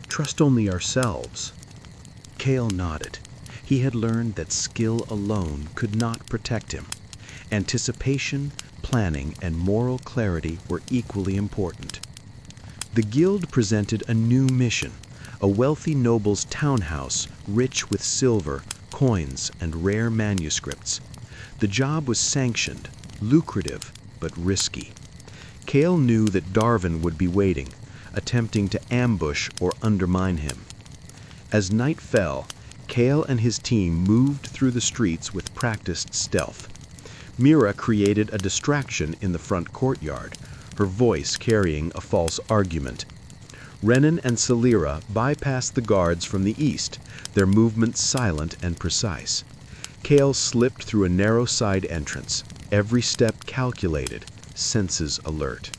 trust only ourselves." Cale nodded. He had learned that skill alone could not protect him. Anticipation, planning, and moral clarity were equally important. The guild presented a new mission, a wealthy noble's townhouse rich with silver, coins, and rare manuscripts. The job was sanctioned, lucrative, but risky. Cale knew that Darvin would be waiting, attempting to ambush or undermine him. As night fell, Cale and his team moved through the streets with practiced stealth. Mira created a distraction in the front courtyard, her voice carrying a false argument. Renan and Salira bypassed the guards from the east, their movements silent and precise. Cale slipped through a narrow side entrance, every step calculated, senses alert.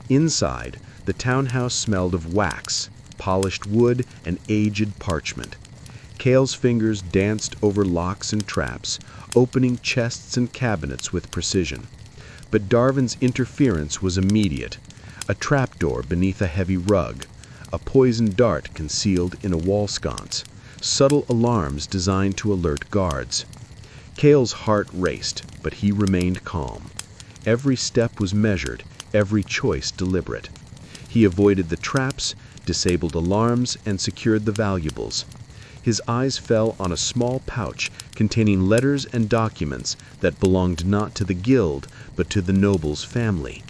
Inside, the townhouse smelled of wax, polished wood, and aged parchment. Cale's fingers danced over locks and traps, opening chests and cabinets with precision. But Darvin's interference was immediate. A trapdoor beneath a heavy rug, a poisoned dart concealed in a wall sconce, subtle alarms designed to alert guards. Cale's heart raced, but he remained calm. Every step was measured, every choice deliberate. He avoided the traps, disabled alarms, and secured the valuables. His eyes fell on a small pouch containing letters and documents that belonged not to the guild, but to the noble's family.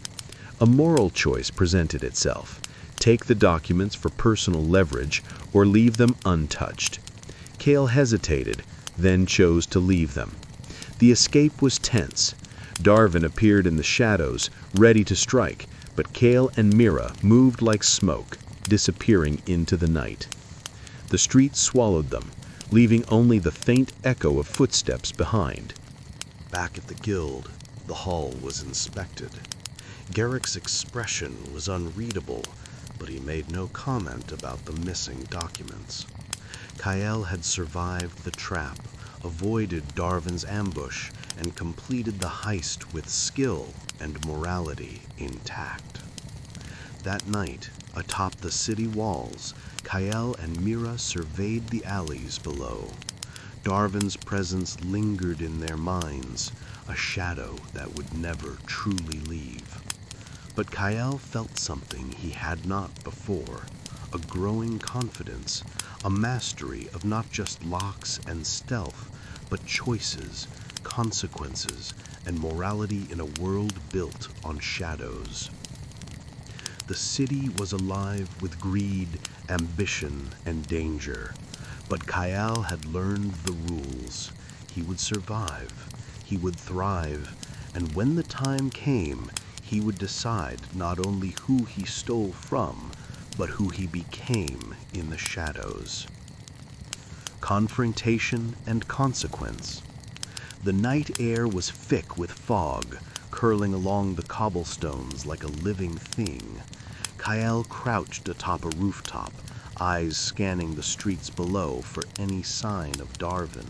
A moral choice presented itself. Take the documents for personal leverage or leave them untouched. Cale hesitated, then chose to leave them. The escape was tense. Darvin appeared in the shadows, ready to strike, but Cale and Mira moved like smoke, disappearing into the night. The street swallowed them, leaving only the faint echo of footsteps behind. Back at the guild, the hall was inspected. Garrick's expression was unreadable, but he made no comment about the missing documents. Kyle had survived the trap, avoided Darvin's ambush, and completed the heist with skill and morality intact. That night, atop the city walls, Kyle and Mira surveyed the alleys below. Darvin's presence lingered in their minds, a shadow that would never truly leave. But Kyle felt something he had not before, a growing confidence, a mastery of not just locks and stealth, but choices, consequences, and morality in a world built on shadows. The city was alive with greed, ambition, and danger, but Kyle had learned the rules. He would survive, he would thrive, and when the time came, he would decide not only who he stole from, but who he became in the shadows. Confrontation and consequence. The night air was thick with fog, curling along the cobblestones like a living thing. Kyle crouched atop a rooftop, eyes scanning the streets below for any sign of Darvin.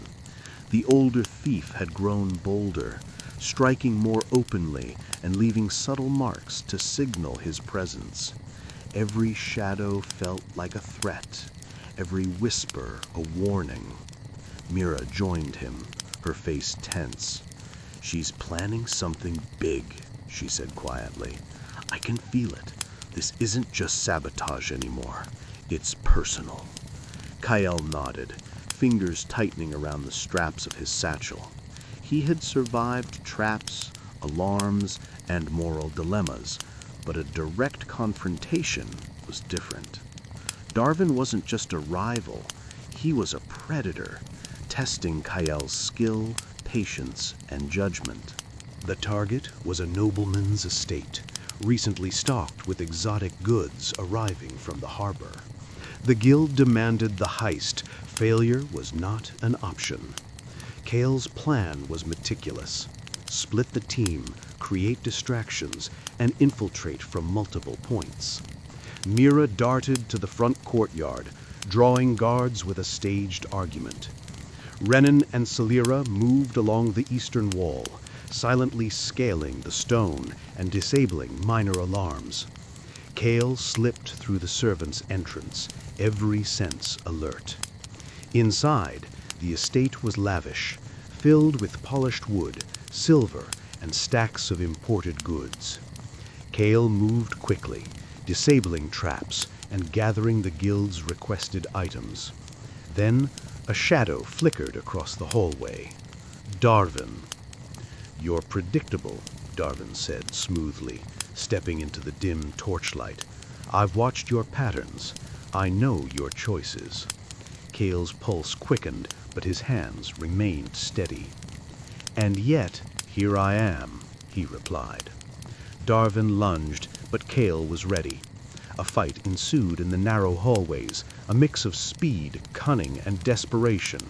The older thief had grown bolder, striking more openly and leaving subtle marks to signal his presence. Every shadow felt like a threat, every whisper a warning. Mira joined him, her face tense. "She's planning something big," she said quietly. "I can feel it. This isn't just sabotage anymore. It's personal. Kyle nodded, fingers tightening around the straps of his satchel. He had survived traps, alarms, and moral dilemmas, but a direct confrontation was different. Darvin wasn't just a rival, he was a predator, testing Kyle's skill, patience, and judgment. The target was a nobleman's estate, recently stocked with exotic goods arriving from the harbor. The guild demanded the heist. Failure was not an option. Kale's plan was meticulous. Split the team, create distractions, and infiltrate from multiple points. Mira darted to the front courtyard, drawing guards with a staged argument. Renan and Salira moved along the eastern wall, silently scaling the stone and disabling minor alarms. Kale slipped through the servants' entrance, every sense alert. Inside, the estate was lavish, filled with polished wood, silver, and stacks of imported goods. Kale moved quickly, disabling traps and gathering the guild's requested items. Then a shadow flickered across the hallway. Darvin. "You're predictable," Darvin said smoothly, stepping into the dim torchlight. "I've watched your patterns. I know your choices." Kale's pulse quickened, but his hands remained steady. "And yet, here I am," he replied. Darvin lunged, but Kale was ready. A fight ensued in the narrow hallways, a mix of speed, cunning, and desperation.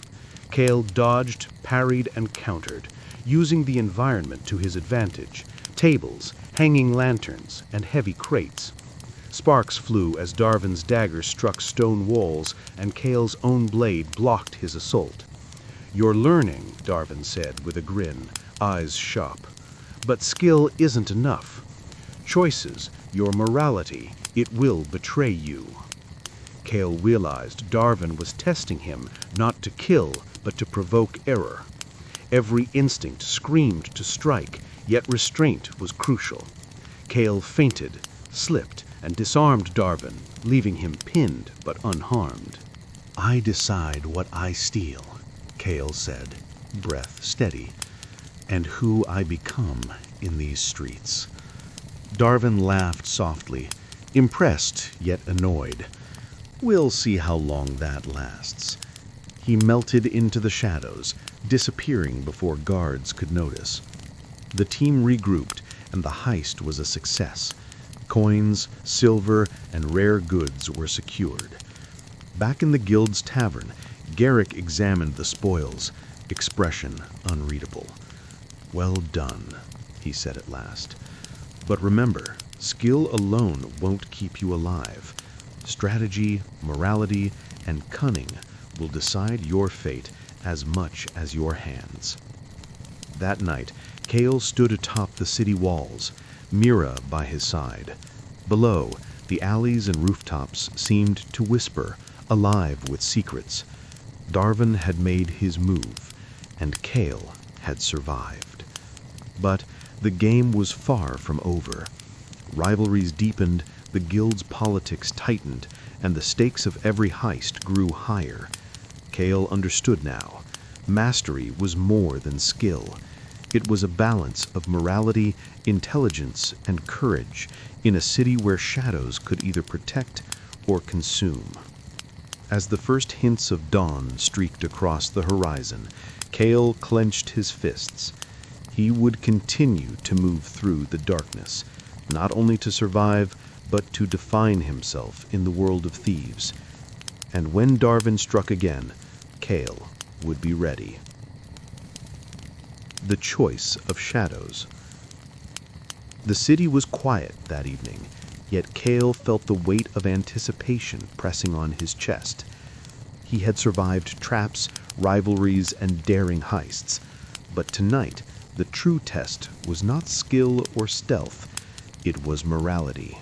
Kale dodged, parried, and countered, using the environment to his advantage: tables, hanging lanterns, and heavy crates. Sparks flew as Darvin's dagger struck stone walls, and Kale's own blade blocked his assault. "You're learning," Darvin said with a grin, eyes sharp. "But skill isn't enough. Choices, your morality, it will betray you." Kale realized Darvin was testing him not to kill, but to provoke error. Every instinct screamed to strike, yet restraint was crucial. Kale feinted, slipped, and disarmed Darvin, leaving him pinned but unharmed. "I decide what I steal," Kale said, breath steady, "and who I become in these streets." Darvin laughed softly, impressed yet annoyed. "We'll see how long that lasts." He melted into the shadows, disappearing before guards could notice. The team regrouped, and the heist was a success. Coins, silver, and rare goods were secured. Back in the guild's tavern, Garrick examined the spoils, expression unreadable. "Well done," he said at last. "But remember, skill alone won't keep you alive. Strategy, morality, and cunning will decide your fate as much as your hands." That night, Kale stood atop the city walls, Mira by his side. Below, the alleys and rooftops seemed to whisper, alive with secrets. Darvin had made his move, and Kale had survived. But the game was far from over. Rivalries deepened, the guild's politics tightened, and the stakes of every heist grew higher. Kale understood now. Mastery was more than skill. It was a balance of morality, intelligence, and courage in a city where shadows could either protect or consume. As the first hints of dawn streaked across the horizon, Kale clenched his fists. He would continue to move through the darkness, not only to survive, but to define himself in the world of thieves. And when Darvin struck again, Kale would be ready. The choice of shadows. The city was quiet that evening, yet Kale felt the weight of anticipation pressing on his chest. He had survived traps, rivalries, and daring heists, but tonight the true test was not skill or stealth, it was morality.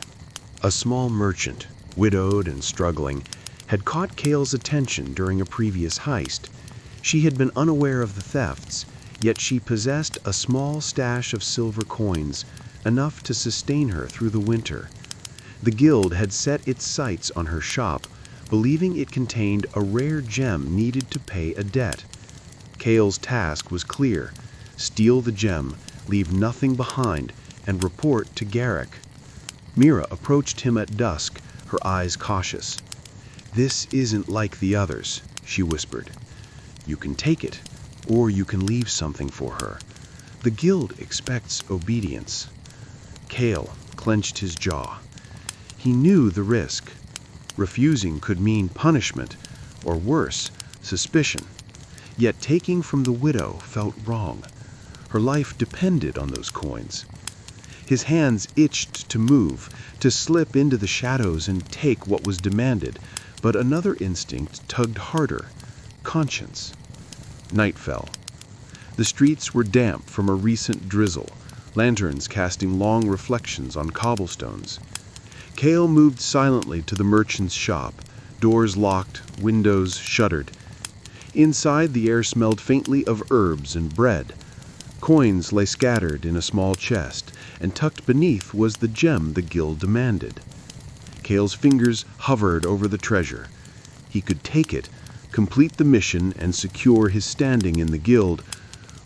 A small merchant, widowed and struggling, had caught Kale's attention during a previous heist. She had been unaware of the thefts, yet she possessed a small stash of silver coins, enough to sustain her through the winter. The guild had set its sights on her shop, believing it contained a rare gem needed to pay a debt. Cale's task was clear: steal the gem, leave nothing behind, and report to Garrick. Mira approached him at dusk, her eyes cautious. "This isn't like the others," she whispered. "You can take it, or you can leave something for her. The guild expects obedience." Cale clenched his jaw. He knew the risk. Refusing could mean punishment, or worse, suspicion. Yet taking from the widow felt wrong. Her life depended on those coins. His hands itched to move, to slip into the shadows and take what was demanded, but another instinct tugged harder: conscience. Night fell. The streets were damp from a recent drizzle, lanterns casting long reflections on cobblestones. Cale moved silently to the merchant's shop, doors locked, windows shuttered. Inside, the air smelled faintly of herbs and bread. Coins lay scattered in a small chest, and tucked beneath was the gem the guild demanded. Cale's fingers hovered over the treasure. He could take it, complete the mission, and secure his standing in the guild,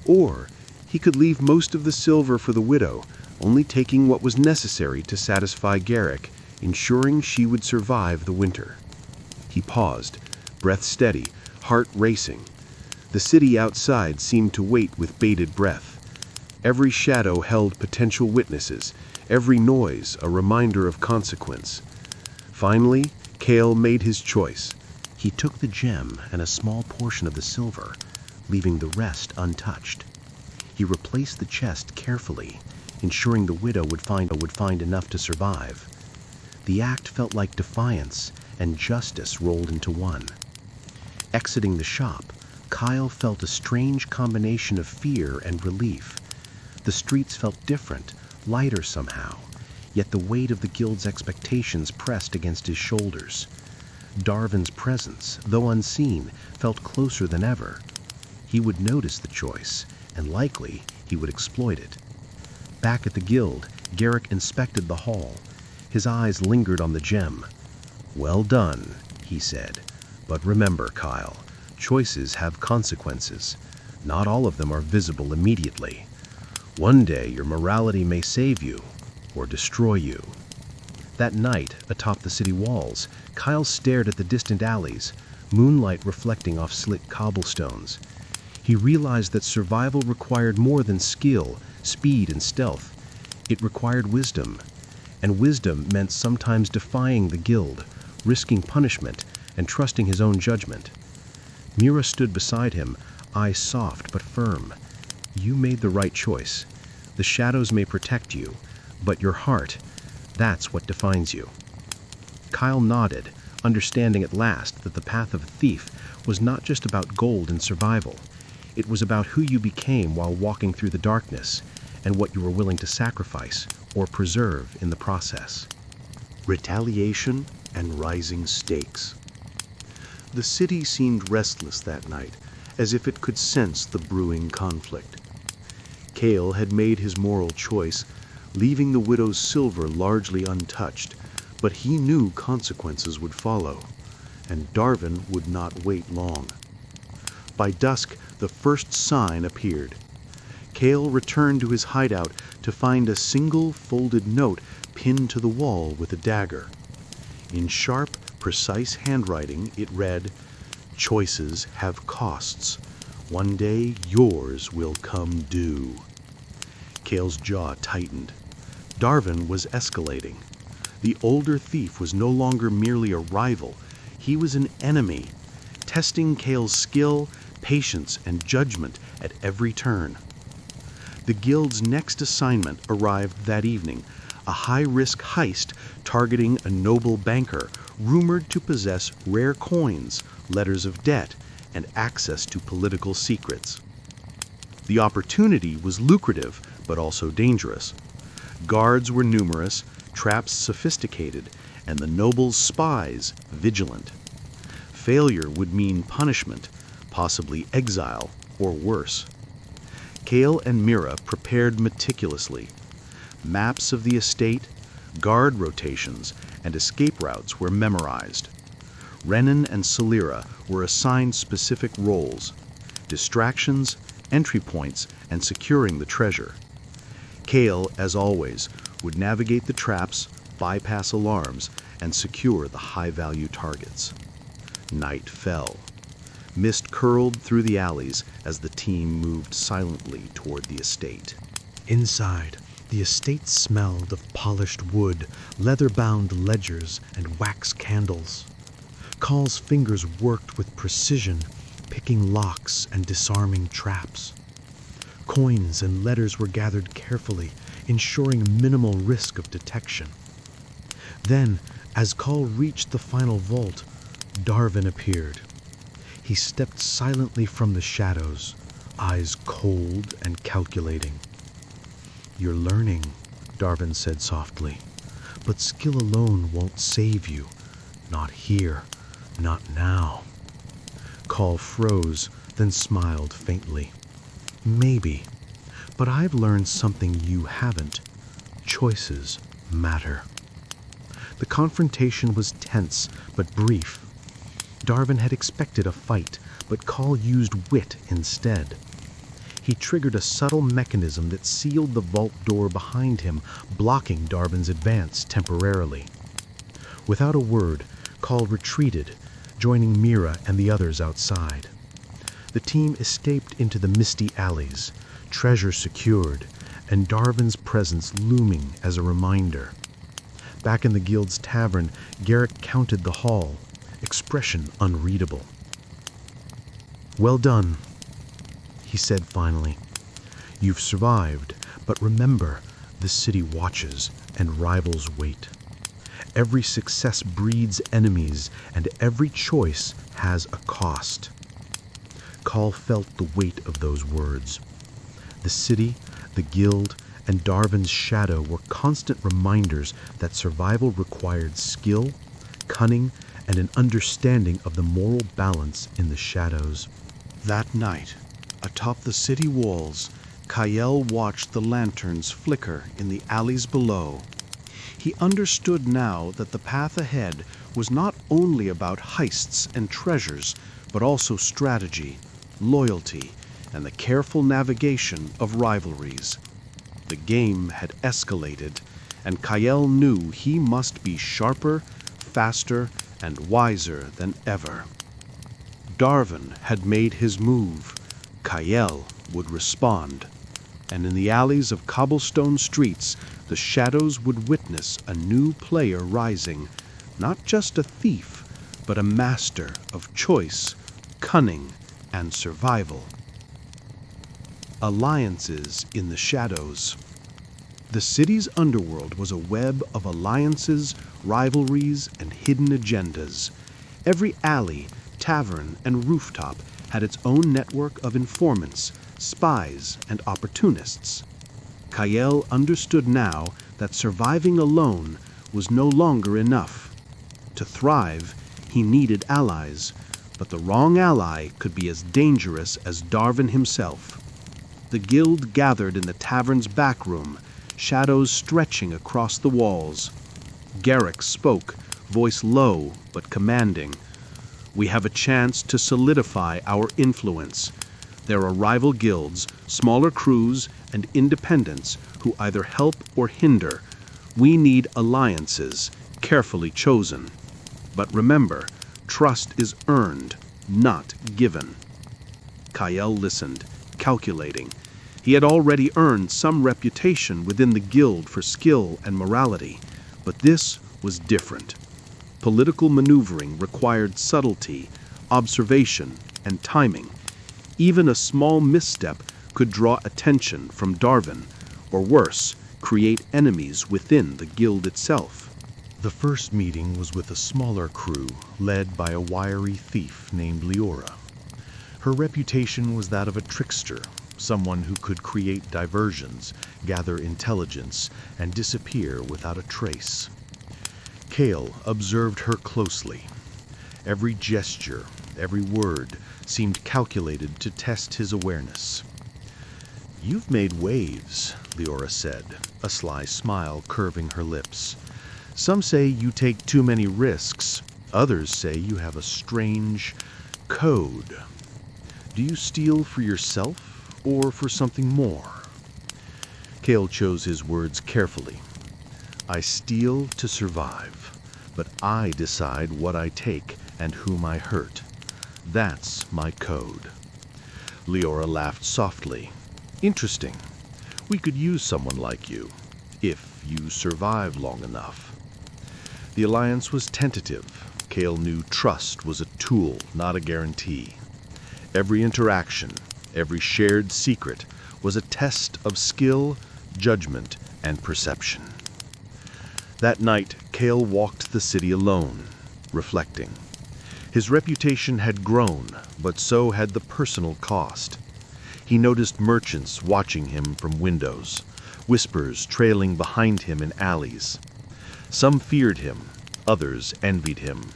or he could leave most of the silver for the widow, only taking what was necessary to satisfy Garrick, ensuring she would survive the winter. He paused, breath steady, heart racing. The city outside seemed to wait with bated breath. Every shadow held potential witnesses, every noise a reminder of consequence. Finally, Cale made his choice. He took the gem and a small portion of the silver, leaving the rest untouched. He replaced the chest carefully, ensuring the widow would find enough to survive. The act felt like defiance, and justice rolled into one. Exiting the shop, Kyle felt a strange combination of fear and relief. The streets felt different, lighter somehow, yet the weight of the guild's expectations pressed against his shoulders. Darvin's presence, though unseen, felt closer than ever. He would notice the choice, and likely he would exploit it. Back at the guild, Garrick inspected the hall. His eyes lingered on the gem. "Well done," he said. "But remember, Kyle, choices have consequences. Not all of them are visible immediately. One day your morality may save you, or destroy you." That night, atop the city walls, Kyle stared at the distant alleys, moonlight reflecting off slick cobblestones. He realized that survival required more than skill, speed, and stealth. It required wisdom. And wisdom meant sometimes defying the guild, risking punishment, and trusting his own judgment. Mira stood beside him, eyes soft but firm. "You made the right choice. The shadows may protect you, but your heart, that's what defines you." Kyle nodded, understanding at last that the path of a thief was not just about gold and survival. It was about who you became while walking through the darkness, and what you were willing to sacrifice or preserve in the process. Retaliation and rising stakes. The city seemed restless that night, as if it could sense the brewing conflict. Cale had made his moral choice, leaving the widow's silver largely untouched, but he knew consequences would follow, and Darvin would not wait long. By dusk, the first sign appeared. Cale returned to his hideout to find a single folded note pinned to the wall with a dagger. In sharp, precise handwriting, it read, "Choices have costs. One day yours will come due." Cale's jaw tightened. Darvin was escalating. The older thief was no longer merely a rival. He was an enemy, testing Cale's skill, patience, and judgment at every turn. The guild's next assignment arrived that evening, a high-risk heist targeting a noble banker rumored to possess rare coins, letters of debt, and access to political secrets. The opportunity was lucrative, but also dangerous. Guards were numerous, traps sophisticated, and the noble's spies vigilant. Failure would mean punishment, possibly exile, or worse. Cale and Mira prepared meticulously. Maps of the estate, guard rotations, and escape routes were memorized. Renan and Salira were assigned specific roles: distractions, entry points, and securing the treasure. Kale, as always, would navigate the traps, bypass alarms, and secure the high-value targets. Night fell. Mist curled through the alleys as the team moved silently toward the estate. Inside, the estate smelled of polished wood, leather-bound ledgers, and wax candles. Call's fingers worked with precision, picking locks and disarming traps. Coins and letters were gathered carefully, ensuring minimal risk of detection. Then, as Call reached the final vault, Darvin appeared. He stepped silently from the shadows, eyes cold and calculating. "You're learning," Darvin said softly, "but skill alone won't save you. Not here, not now." Call froze, then smiled faintly. "Maybe, but I've learned something you haven't. Choices matter." The confrontation was tense but brief. Darvin had expected a fight, but Call used wit instead. He triggered a subtle mechanism that sealed the vault door behind him, blocking Darvin's advance temporarily. Without a word, Call retreated, joining Mira and the others outside. The team escaped into the misty alleys, treasure secured, and Darvin's presence looming as a reminder. Back in the guild's tavern, Garrick counted the haul, expression unreadable. "Well done," he said finally. "You've survived, but remember, the city watches and rivals wait. Every success breeds enemies, and every choice has a cost." Call felt the weight of those words. The city, the guild, and Darvin's shadow were constant reminders that survival required skill, cunning, and an understanding of the moral balance in the shadows. That night, atop the city walls, Kyle watched the lanterns flicker in the alleys below. He understood now that the path ahead was not only about heists and treasures, but also strategy, loyalty, and the careful navigation of rivalries. The game had escalated, and Kyle knew he must be sharper, faster, and wiser than ever. Darvin had made his move. Kyle would respond. And in the alleys of cobblestone streets, the shadows would witness a new player rising, not just a thief, but a master of choice, cunning, and survival. Alliances in the shadows. The city's underworld was a web of alliances, rivalries, and hidden agendas. Every alley, tavern, and rooftop had its own network of informants, spies, and opportunists. Kyle understood now that surviving alone was no longer enough. To thrive, he needed allies, but the wrong ally could be as dangerous as Darvin himself. The guild gathered in the tavern's back room, shadows stretching across the walls. Garrick spoke, voice low but commanding. "We have a chance to solidify our influence. There are rival guilds, smaller crews, and independents who either help or hinder. We need alliances, carefully chosen. But remember, trust is earned, not given." Kyle listened, calculating. He had already earned some reputation within the guild for skill and morality, but this was different. Political maneuvering required subtlety, observation, and timing. Even a small misstep could draw attention from Darvin, or worse, create enemies within the guild itself. The first meeting was with a smaller crew led by a wiry thief named Leora. Her reputation was that of a trickster, someone who could create diversions, gather intelligence, and disappear without a trace. Kale observed her closely. Every gesture, every word seemed calculated to test his awareness. "You've made waves," Leora said, a sly smile curving her lips. "Some say you take too many risks. Others say you have a strange code. Do you steal for yourself or for something more? Cale chose his words carefully. I steal to survive, but I decide what I take and whom I hurt. That's my code. Leora laughed softly. Interesting. We could use someone like you, if you survive long enough. The alliance was tentative. Cale knew trust was a tool, not a guarantee. Every interaction, every shared secret, was a test of skill, judgment, and perception. That night, Cale walked the city alone, reflecting. His reputation had grown, but so had the personal cost. He noticed merchants watching him from windows, whispers trailing behind him in alleys. Some feared him, others envied him.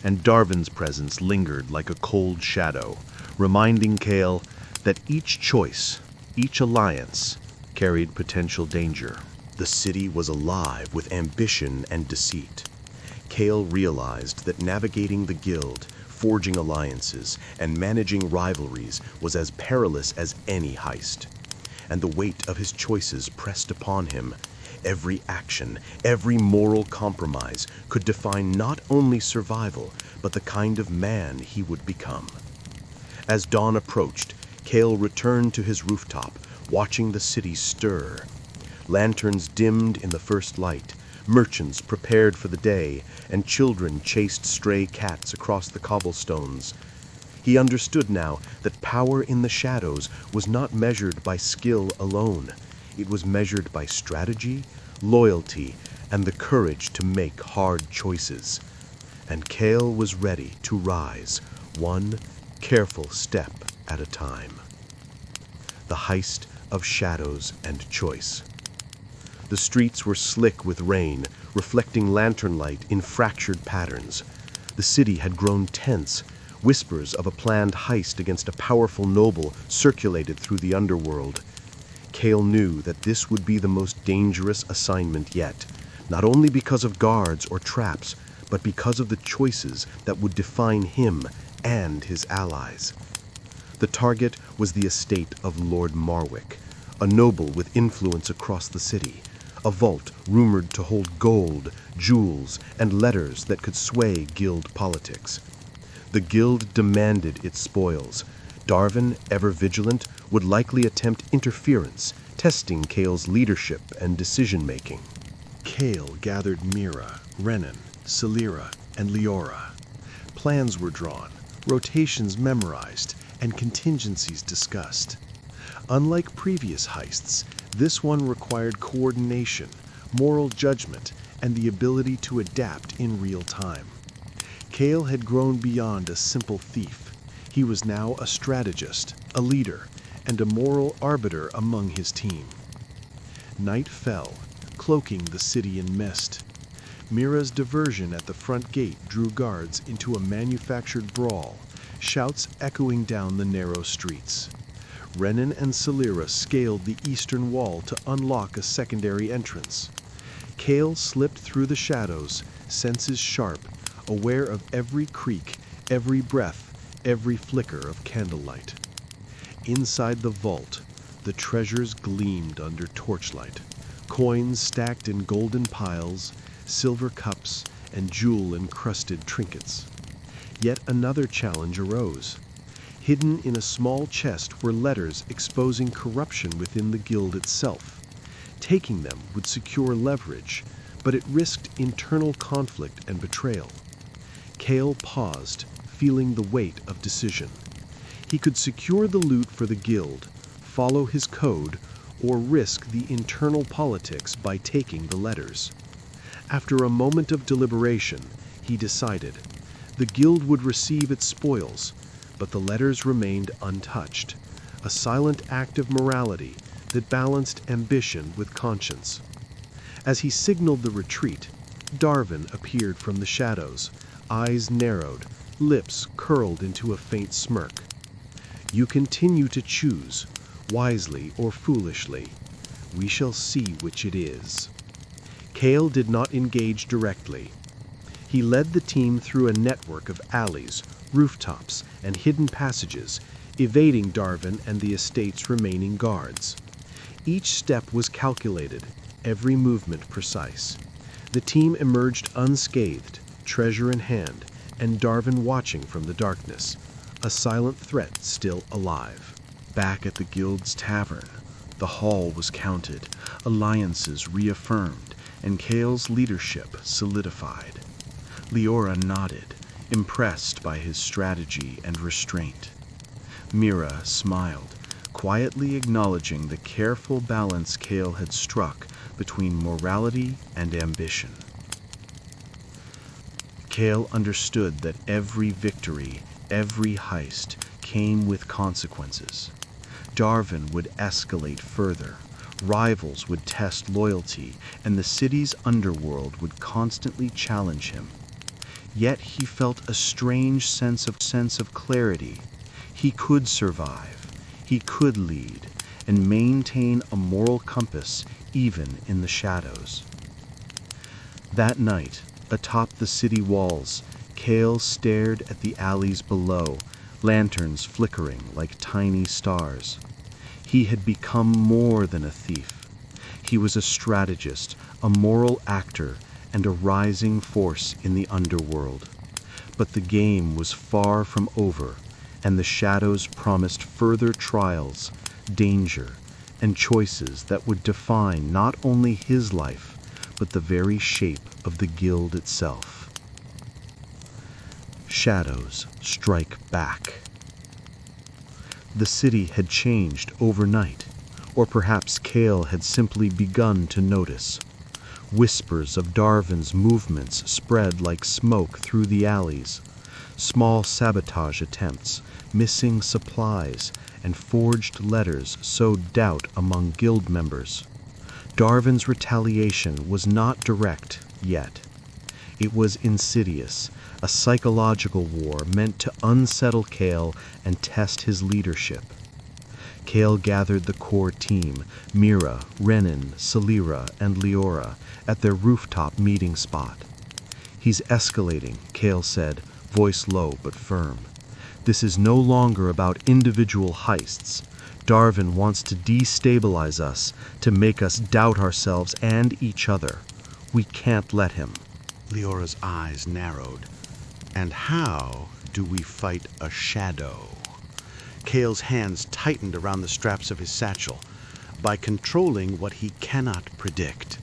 And Darvin's presence lingered like a cold shadow, reminding Cale that each choice, each alliance, carried potential danger. The city was alive with ambition and deceit. Cale realized that navigating the guild, forging alliances, and managing rivalries was as perilous as any heist. And the weight of his choices pressed upon him. Every action, every moral compromise could define not only survival, but the kind of man he would become. As dawn approached, Cale returned to his rooftop, watching the city stir. Lanterns dimmed in the first light, merchants prepared for the day, and children chased stray cats across the cobblestones. He understood now that power in the shadows was not measured by skill alone. It was measured by strategy, loyalty, and the courage to make hard choices. And Cale was ready to rise, one careful step at a time. The heist of shadows and choice. The streets were slick with rain, reflecting lantern light in fractured patterns. The city had grown tense. Whispers of a planned heist against a powerful noble circulated through the underworld. Cale knew that this would be the most dangerous assignment yet, not only because of guards or traps, but because of the choices that would define him and his allies. The target was the estate of Lord Marwick, a noble with influence across the city, a vault rumored to hold gold, jewels, and letters that could sway guild politics. The guild demanded its spoils. Darvin, ever vigilant, would likely attempt interference, testing Cale's leadership and decision-making. Cale gathered Mira, Renan, Celira, and Leora. Plans were drawn, rotations memorized, and contingencies discussed. Unlike previous heists, this one required coordination, moral judgment, and the ability to adapt in real time. Cale had grown beyond a simple thief. He was now a strategist, a leader, and a moral arbiter among his team. Night fell, cloaking the city in mist. Mira's diversion at the front gate drew guards into a manufactured brawl, shouts echoing down the narrow streets. Renan and Celira scaled the eastern wall to unlock a secondary entrance. Cale slipped through the shadows, senses sharp, aware of every creak, every breath, every flicker of candlelight. Inside the vault, the treasures gleamed under torchlight. Coins stacked in golden piles, silver cups, and jewel-encrusted trinkets. Yet another challenge arose. Hidden in a small chest were letters exposing corruption within the guild itself. Taking them would secure leverage, but it risked internal conflict and betrayal. Cale paused, feeling the weight of decision. He could secure the loot for the guild, follow his code, or risk the internal politics by taking the letters. After a moment of deliberation, he decided. The guild would receive its spoils, but the letters remained untouched, a silent act of morality that balanced ambition with conscience. As he signaled the retreat, Darvin appeared from the shadows, eyes narrowed, lips curled into a faint smirk. You continue to choose, wisely or foolishly. We shall see which it is. Cale did not engage directly. He led the team through a network of alleys, rooftops, and hidden passages, evading Darvin and the estate's remaining guards. Each step was calculated, every movement precise. The team emerged unscathed, treasure in hand, and Darvin watching from the darkness, a silent threat still alive. Back at the guild's tavern, the hall was counted, alliances reaffirmed, and Kale's leadership solidified. Leora nodded, impressed by his strategy and restraint. Mira smiled, quietly acknowledging the careful balance Kale had struck between morality and ambition. Kale understood that every victory, every heist, came with consequences. Darvin would escalate further, rivals would test loyalty, and the city's underworld would constantly challenge him. Yet he felt a strange sense of clarity. He could survive, he could lead, and maintain a moral compass even in the shadows. That night, atop the city walls, Kale stared at the alleys below, lanterns flickering like tiny stars. He had become more than a thief. He was a strategist, a moral actor, and a rising force in the underworld. But the game was far from over, and the shadows promised further trials, danger, and choices that would define not only his life, but the very shape of the guild itself. Shadows strike back. The city had changed overnight, or perhaps Kale had simply begun to notice. Whispers of Darvin's movements spread like smoke through the alleys. Small sabotage attempts, missing supplies, and forged letters sowed doubt among guild members. Darvin's retaliation was not direct yet. It was insidious, a psychological war meant to unsettle Kale and test his leadership. Kale gathered the core team, Mira, Renan, Salira, and Leora, at their rooftop meeting spot. "He's escalating," Kale said, voice low but firm. "This is no longer about individual heists. Darvin wants to destabilize us, to make us doubt ourselves and each other. We can't let him." Leora's eyes narrowed. And how do we fight a shadow? Kale's hands tightened around the straps of his satchel. By controlling what he cannot predict.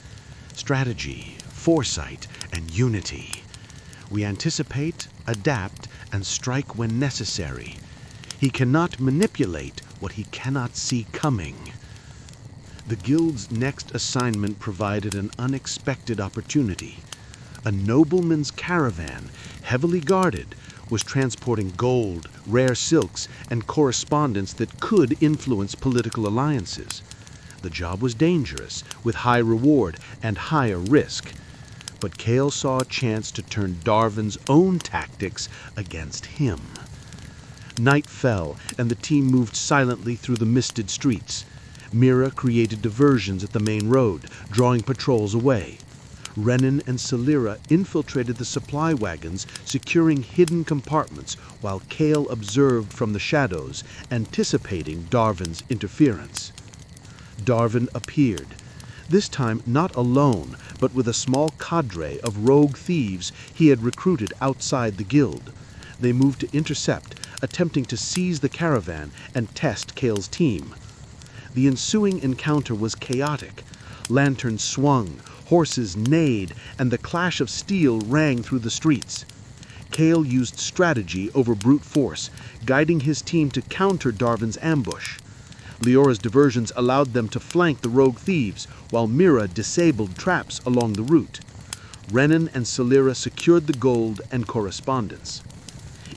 Strategy, foresight, and unity. We anticipate, adapt, and strike when necessary. He cannot manipulate what he cannot see coming. The guild's next assignment provided an unexpected opportunity. A nobleman's caravan, heavily guarded, was transporting gold, rare silks, and correspondence that could influence political alliances. The job was dangerous, with high reward and higher risk. But Kale saw a chance to turn Darvin's own tactics against him. Night fell, and the team moved silently through the misted streets. Mira created diversions at the main road, drawing patrols away. Renan and Salira infiltrated the supply wagons, securing hidden compartments, while Kale observed from the shadows, anticipating Darvin's interference. Darvin appeared, this time not alone, but with a small cadre of rogue thieves he had recruited outside the guild. They moved to intercept, attempting to seize the caravan and test Kale's team. The ensuing encounter was chaotic. Lanterns swung, horses neighed, and the clash of steel rang through the streets. Kale used strategy over brute force, guiding his team to counter Darvin's ambush. Leora's diversions allowed them to flank the rogue thieves, while Mira disabled traps along the route. Renan and Salira secured the gold and correspondence.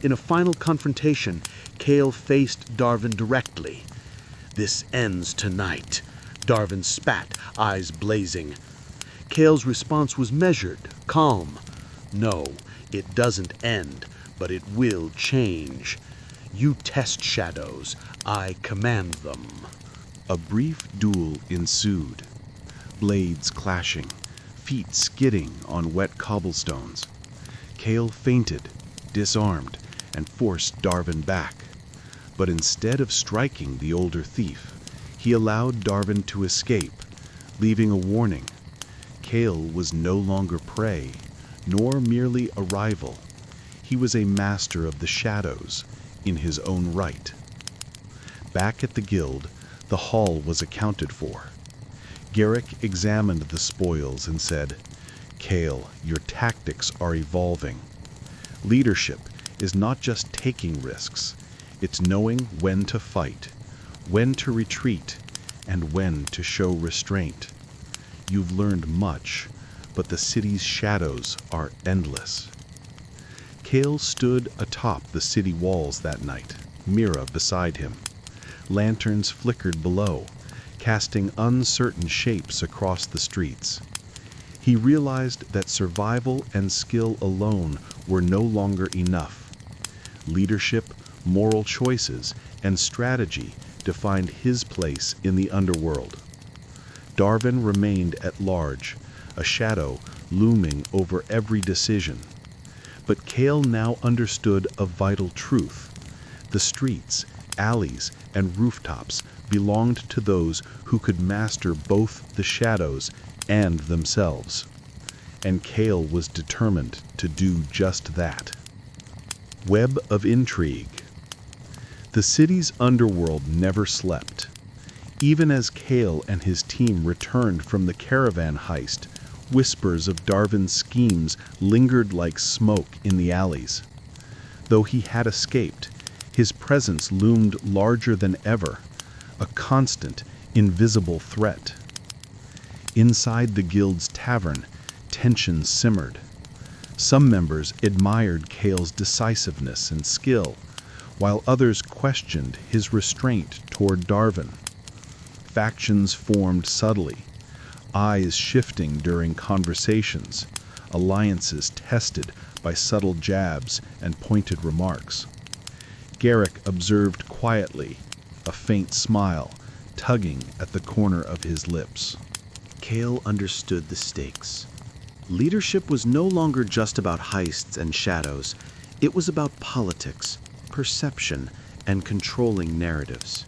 In a final confrontation, Kale faced Darvin directly. "This ends tonight," Darvin spat, eyes blazing. Kale's response was measured, calm. "No, it doesn't end, but it will change. You test shadows, I command them." A brief duel ensued, blades clashing, feet skidding on wet cobblestones. Cale feinted, disarmed, and forced Darvin back. But instead of striking the older thief, he allowed Darvin to escape, leaving a warning. Cale was no longer prey, nor merely a rival. He was a master of the shadows in his own right. Back at the guild, the haul was accounted for. Garrick examined the spoils and said, "Cale, your tactics are evolving. Leadership is not just taking risks, it's knowing when to fight, when to retreat, and when to show restraint. You've learned much, but the city's shadows are endless." Cale stood atop the city walls that night, Mira beside him. Lanterns flickered below, casting uncertain shapes across the streets. He realized that survival and skill alone were no longer enough. Leadership, moral choices, and strategy defined his place in the underworld. Darvin remained at large, a shadow looming over every decision. But Cale now understood a vital truth. The streets, alleys, and rooftops belonged to those who could master both the shadows and themselves. And Cale was determined to do just that. Web of intrigue. The city's underworld never slept. Even as Cale and his team returned from the caravan heist, whispers of Darvin's schemes lingered like smoke in the alleys. Though he had escaped, his presence loomed larger than ever, a constant, invisible threat. Inside the guild's tavern, tension simmered. Some members admired Cale's decisiveness and skill, while others questioned his restraint toward Darvin. Factions formed subtly, eyes shifting during conversations, alliances tested by subtle jabs and pointed remarks. Garrick observed quietly, a faint smile tugging at the corner of his lips. Cale understood the stakes. Leadership was no longer just about heists and shadows. It was about politics, perception, and controlling narratives.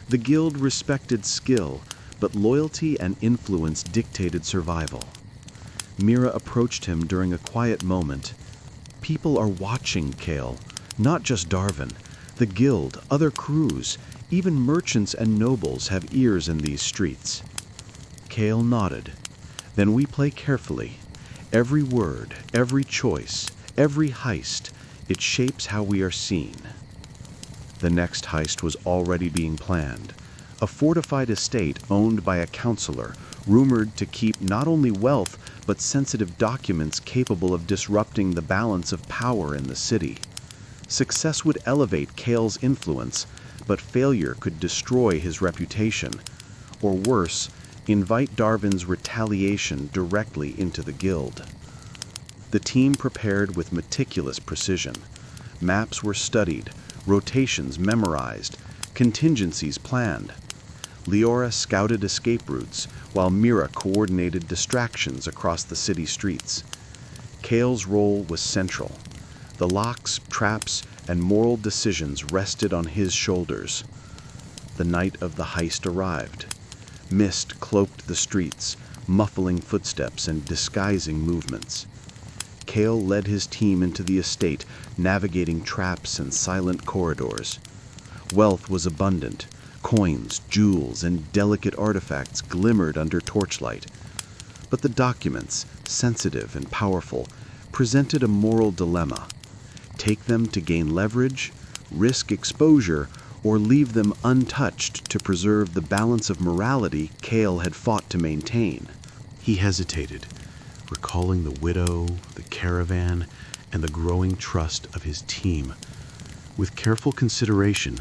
The guild respected skill, but loyalty and influence dictated survival. Mira approached him during a quiet moment. "People are watching, Cale. Not just Darvin. The guild, other crews, even merchants and nobles have ears in these streets." Cale nodded. "Then we play carefully. Every word, every choice, every heist, it shapes how we are seen." The next heist was already being planned. A fortified estate owned by a counselor, rumored to keep not only wealth, but sensitive documents capable of disrupting the balance of power in the city. Success would elevate Cale's influence, but failure could destroy his reputation. Or worse, invite Darvin's retaliation directly into the guild. The team prepared with meticulous precision. Maps were studied, rotations memorized, contingencies planned. Leora scouted escape routes, while Mira coordinated distractions across the city streets. Cale's role was central. The locks, traps, and moral decisions rested on his shoulders. The night of the heist arrived. Mist cloaked the streets, muffling footsteps and disguising movements. Cale led his team into the estate, navigating traps and silent corridors. Wealth was abundant. Coins, jewels, and delicate artifacts glimmered under torchlight. But the documents, sensitive and powerful, presented a moral dilemma. Take them to gain leverage, risk exposure, or leave them untouched to preserve the balance of morality Cale had fought to maintain. He hesitated, recalling the widow, the caravan, and the growing trust of his team. With careful consideration,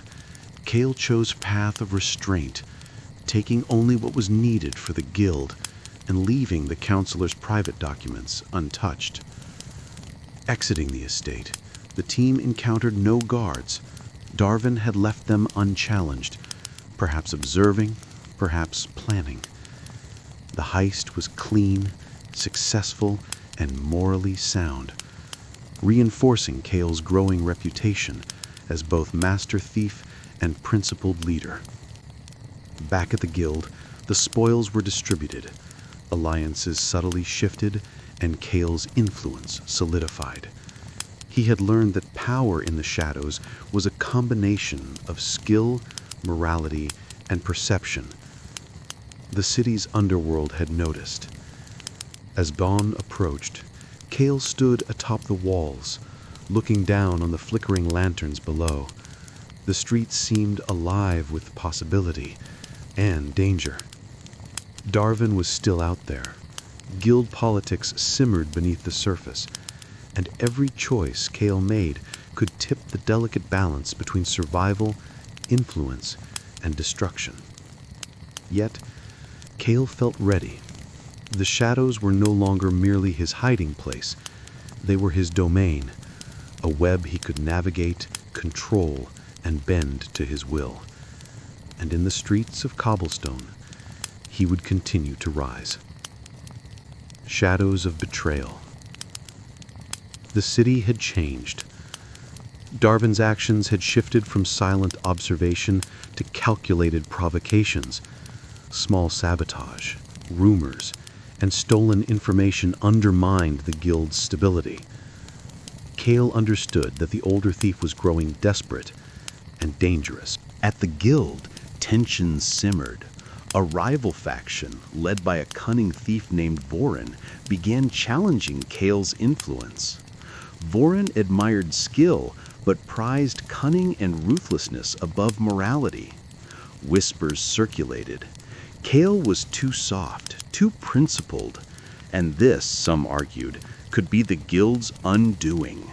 Cale chose path of restraint, taking only what was needed for the guild and leaving the counselor's private documents untouched. Exiting the estate, the team encountered no guards. Darvin had left them unchallenged, perhaps observing, perhaps planning. The heist was clean, successful, and morally sound. reinforcing Cale's growing reputation as both master thief and principled leader. Back at the guild, the spoils were distributed, alliances subtly shifted, and Cale's influence solidified. He had learned that power in the shadows was a combination of skill, morality, and perception. The city's underworld had noticed. As dawn approached, Cale stood atop the walls, looking down on the flickering lanterns below. The streets seemed alive with possibility and danger. Darvin was still out there. Guild politics simmered beneath the surface, and every choice Cale made could tip the delicate balance between survival, influence, and destruction. Yet, Cale felt ready. The shadows were no longer merely his hiding place. They were his domain, a web he could navigate, control, and bend to his will. And in the streets of cobblestone, he would continue to rise. Shadows of betrayal. The city had changed. Darvin's actions had shifted from silent observation to calculated provocations. Small sabotage, rumors, and stolen information undermined the guild's stability. Cale understood that the older thief was growing desperate and dangerous. At the guild, tensions simmered. A rival faction, led by a cunning thief named Vorin, began challenging Cale's influence. Vorin admired skill, but prized cunning and ruthlessness above morality. Whispers circulated. Cale was too soft, too principled, and this, some argued, could be the guild's undoing.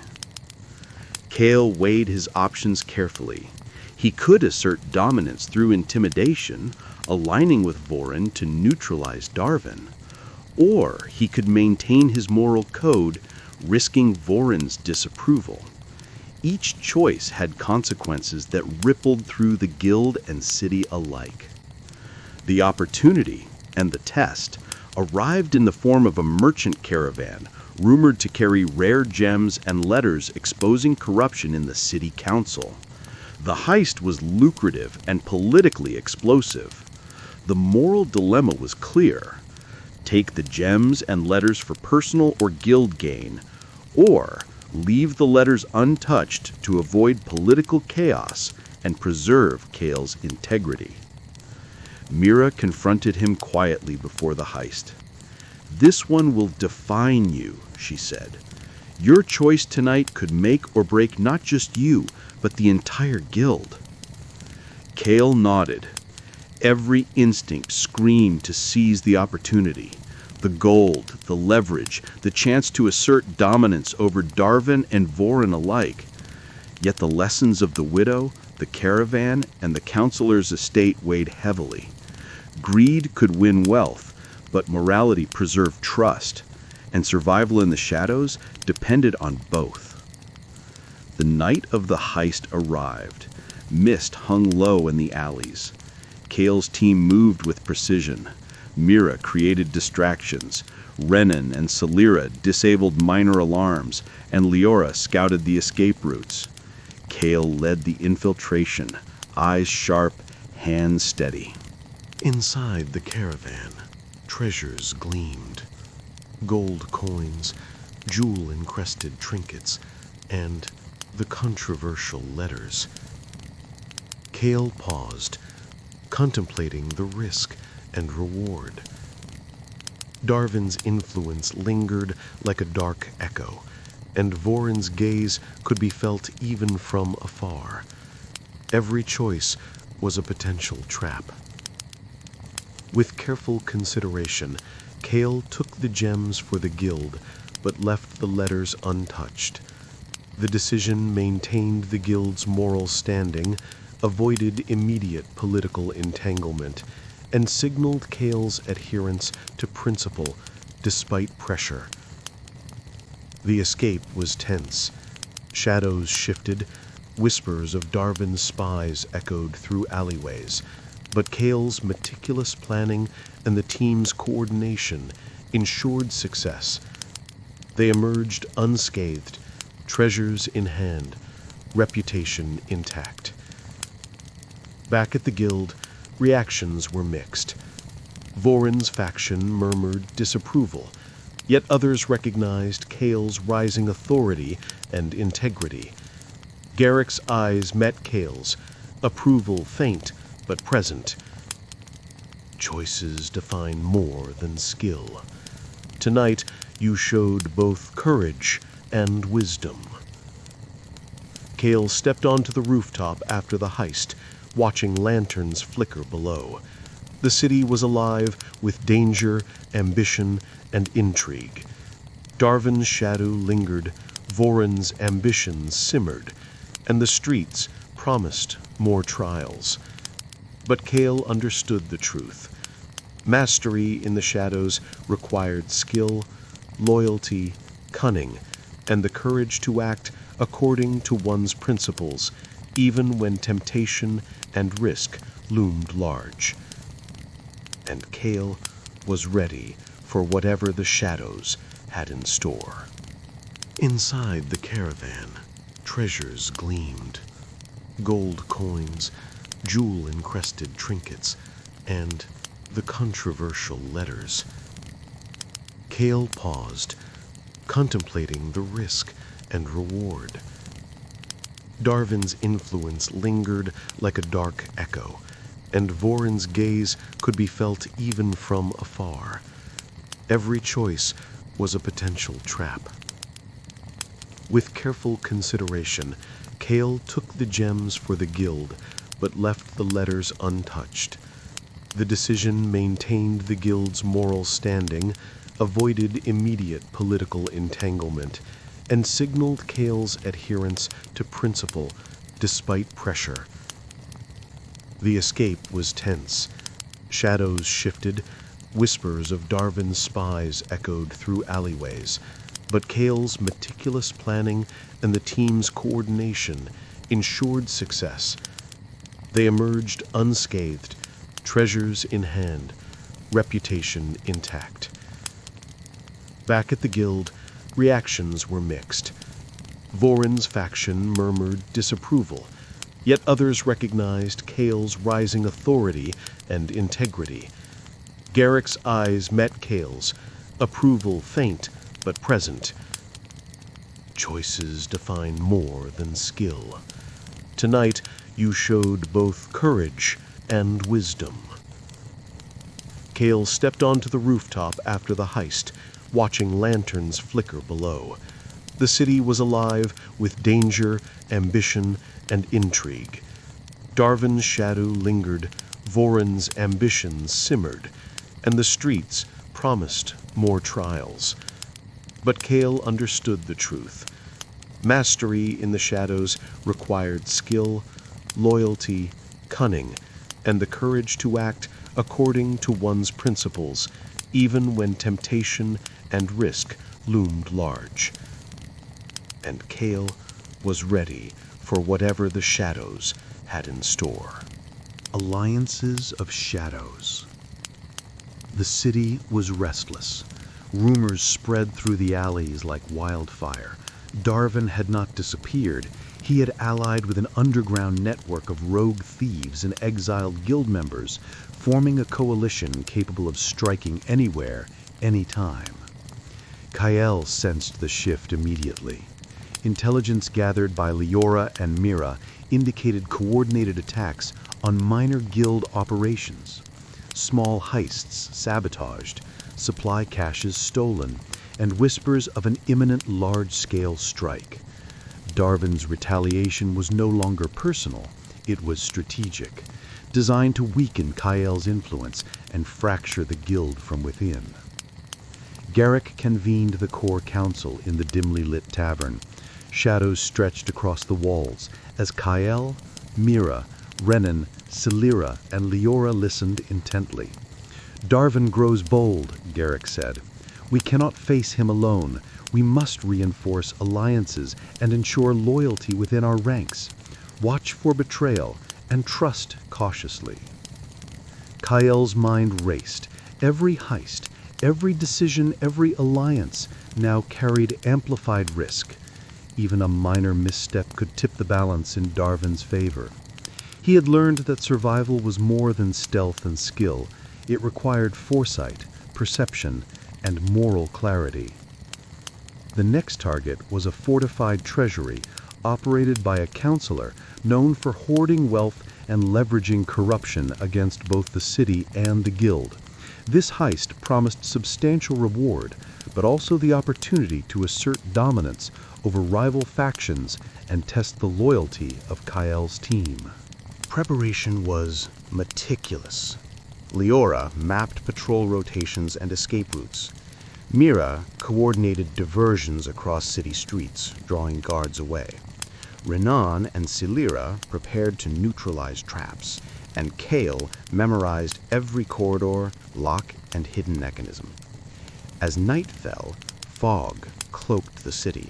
Cale weighed his options carefully. He could assert dominance through intimidation, aligning with Vorin to neutralize Darvin, or he could maintain his moral code, risking Vorin's disapproval. Each choice had consequences that rippled through the guild and city alike. The opportunity, and the test, arrived in the form of a merchant caravan, rumored to carry rare gems and letters exposing corruption in the city council. The heist was lucrative and politically explosive. The moral dilemma was clear. Take the gems and letters for personal or guild gain, or leave the letters untouched to avoid political chaos and preserve Cale's integrity. Mira confronted him quietly before the heist. "This one will define you," she said. "Your choice tonight could make or break not just you, but the entire guild." Cale nodded. Every instinct screamed to seize the opportunity. The gold, the leverage, the chance to assert dominance over Darvin and Vorin alike. Yet the lessons of the widow, the caravan, and the counselor's estate weighed heavily. Greed could win wealth, but morality preserved trust, and survival in the shadows depended on both. The night of the heist arrived. Mist hung low in the alleys. Cale's team moved with precision. Mira created distractions. Renan and Salira disabled minor alarms, and Leora scouted the escape routes. Cale led the infiltration, eyes sharp, hands steady. Inside the caravan, treasures gleamed. Gold coins, jewel-encrusted trinkets, and the controversial letters. Cale paused, contemplating the risk and reward. Darvin's influence lingered like a dark echo, and Vorin's gaze could be felt even from afar. Every choice was a potential trap. With careful consideration, Cale took the gems for the guild, but left the letters untouched. The decision maintained the guild's moral standing, avoided immediate political entanglement, and signaled Cale's adherence to principle despite pressure. The escape was tense. Shadows shifted, whispers of Darvin's spies echoed through alleyways, but Cale's meticulous planning and the team's coordination ensured success. They emerged unscathed, treasures in hand, reputation intact. Back at the guild, reactions were mixed. Voron's faction murmured disapproval, yet others recognized Kale's rising authority and integrity. Garrick's eyes met Kale's, approval faint but present. Choices define more than skill. Tonight, you showed both courage and wisdom. Kale stepped onto the rooftop after the heist, watching lanterns flicker below. The city was alive with danger, ambition, and intrigue. Darvin's shadow lingered, Voron's ambitions simmered, and the streets promised more trials. But Kale understood the truth. Mastery in the shadows required skill, loyalty, cunning, and the courage to act according to one's principles, even when temptation and risk loomed large. And Kale was ready for whatever the shadows had in store. Inside the caravan, treasures gleamed. Gold coins, jewel-encrusted trinkets, and the controversial letters. Kale paused, contemplating the risk and reward. Darvin's influence lingered like a dark echo, and Voron's gaze could be felt even from afar. Every choice was a potential trap. With careful consideration, Kale took the gems for the guild, but left the letters untouched. The decision maintained the guild's moral standing, avoided immediate political entanglement, and signaled Kale's adherence to principle despite pressure. The escape was tense. Shadows shifted, whispers of Darvin's spies echoed through alleyways, but Kale's meticulous planning and the team's coordination ensured success. They emerged unscathed, treasures in hand, reputation intact. Back at the guild, reactions were mixed. Voron's faction murmured disapproval, yet others recognized Kale's rising authority and integrity. Garrick's eyes met Kale's, approval faint but present. Choices define more than skill. Tonight, you showed both courage and wisdom. Kale stepped onto the rooftop after the heist, watching lanterns flicker below. The city was alive with danger, ambition, and intrigue. Darvin's shadow lingered, Voron's ambitions simmered, and the streets promised more trials. But Kale understood the truth. Mastery in the shadows required skill, loyalty, cunning, and the courage to act according to one's principles, even when temptation and risk loomed large. And Kale was ready for whatever the shadows had in store. Alliances of shadows. The city was restless. Rumors spread through the alleys like wildfire. Darvin had not disappeared. He had allied with an underground network of rogue thieves and exiled guild members, forming a coalition capable of striking anywhere, anytime. Kyle sensed the shift immediately. Intelligence gathered by Leora and Mira indicated coordinated attacks on minor guild operations. Small heists sabotaged, supply caches stolen, and whispers of an imminent large-scale strike. Darvin's retaliation was no longer personal, it was strategic, designed to weaken Kyle's influence and fracture the guild from within. Garrick convened the core council in the dimly lit tavern. Shadows stretched across the walls as Kyle, Mira, Renan, Celira, and Leora listened intently. Darvin grows bold, Garrick said. We cannot face him alone. We must reinforce alliances and ensure loyalty within our ranks. Watch for betrayal and trust cautiously. Kyle's mind raced. Every heist, every decision, every alliance now carried amplified risk. even a minor misstep could tip the balance in Darvin's favor. He had learned that survival was more than stealth and skill. It required foresight, perception, and moral clarity. The next target was a fortified treasury operated by a counselor known for hoarding wealth and leveraging corruption against both the city and the guild. This heist promised substantial reward, but also the opportunity to assert dominance over rival factions and test the loyalty of Kael's team. Preparation was meticulous. Leora mapped patrol rotations and escape routes. Mira coordinated diversions across city streets, drawing guards away. Renan and Celira prepared to neutralize traps, and Kael memorized every corridor, lock, and hidden mechanism. As night fell, fog cloaked the city.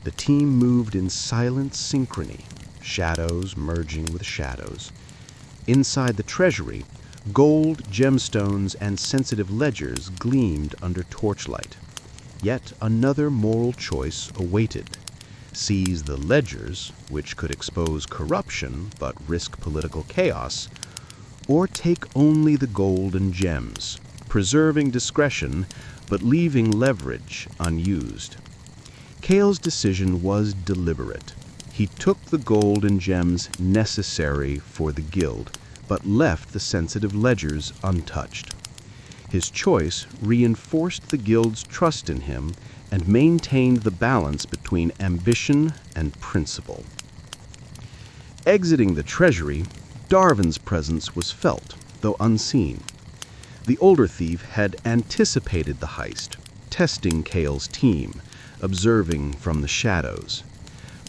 The team moved in silent synchrony, shadows merging with shadows. Inside the treasury, gold, gemstones, and sensitive ledgers gleamed under torchlight. Yet another moral choice awaited. Seize the ledgers, which could expose corruption but risk political chaos, or take only the gold and gems, preserving discretion but leaving leverage unused. Kael's decision was deliberate. He took the gold and gems necessary for the guild, but left the sensitive ledgers untouched. His choice reinforced the guild's trust in him and maintained the balance between ambition and principle. Exiting the treasury, Darvin's presence was felt, though unseen. The older thief had anticipated the heist, testing Kael's team, observing from the shadows.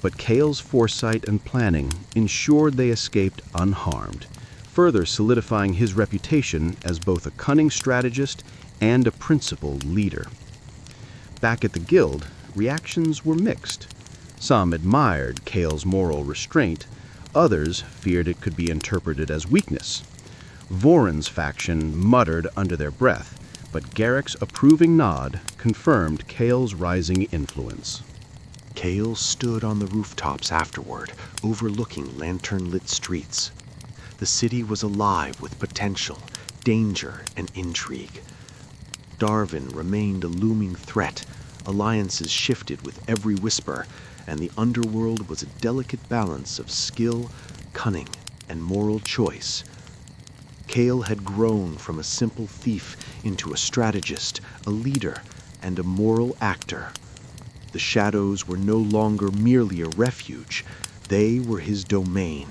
But Kael's foresight and planning ensured they escaped unharmed, further solidifying his reputation as both a cunning strategist and a principled leader. Back at the guild, reactions were mixed. Some admired Kael's moral restraint, others feared it could be interpreted as weakness. Voron's faction muttered under their breath, but Garrick's approving nod confirmed Kael's rising influence. Kael stood on the rooftops afterward, overlooking lantern-lit streets. The city was alive with potential, danger, and intrigue. Darvin remained a looming threat, alliances shifted with every whisper, and the underworld was a delicate balance of skill, cunning, and moral choice. Kael had grown from a simple thief into a strategist, a leader, and a moral actor. The shadows were no longer merely a refuge, they were his domain,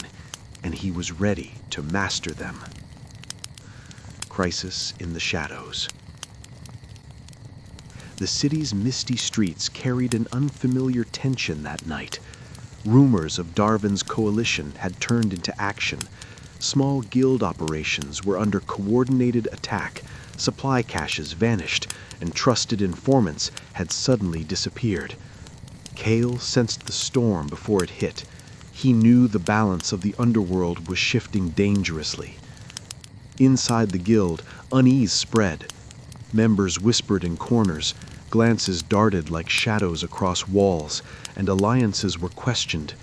and he was ready to master them. Crisis in the Shadows. The city's misty streets carried an unfamiliar tension that night. Rumors of Darvin's coalition had turned into action. Small guild operations were under coordinated attack, supply caches vanished, and trusted informants had suddenly disappeared. Kael sensed the storm before it hit. He knew the balance of the underworld was shifting dangerously. Inside the guild, unease spread. Members whispered in corners, glances darted like shadows across walls, and alliances were questioned.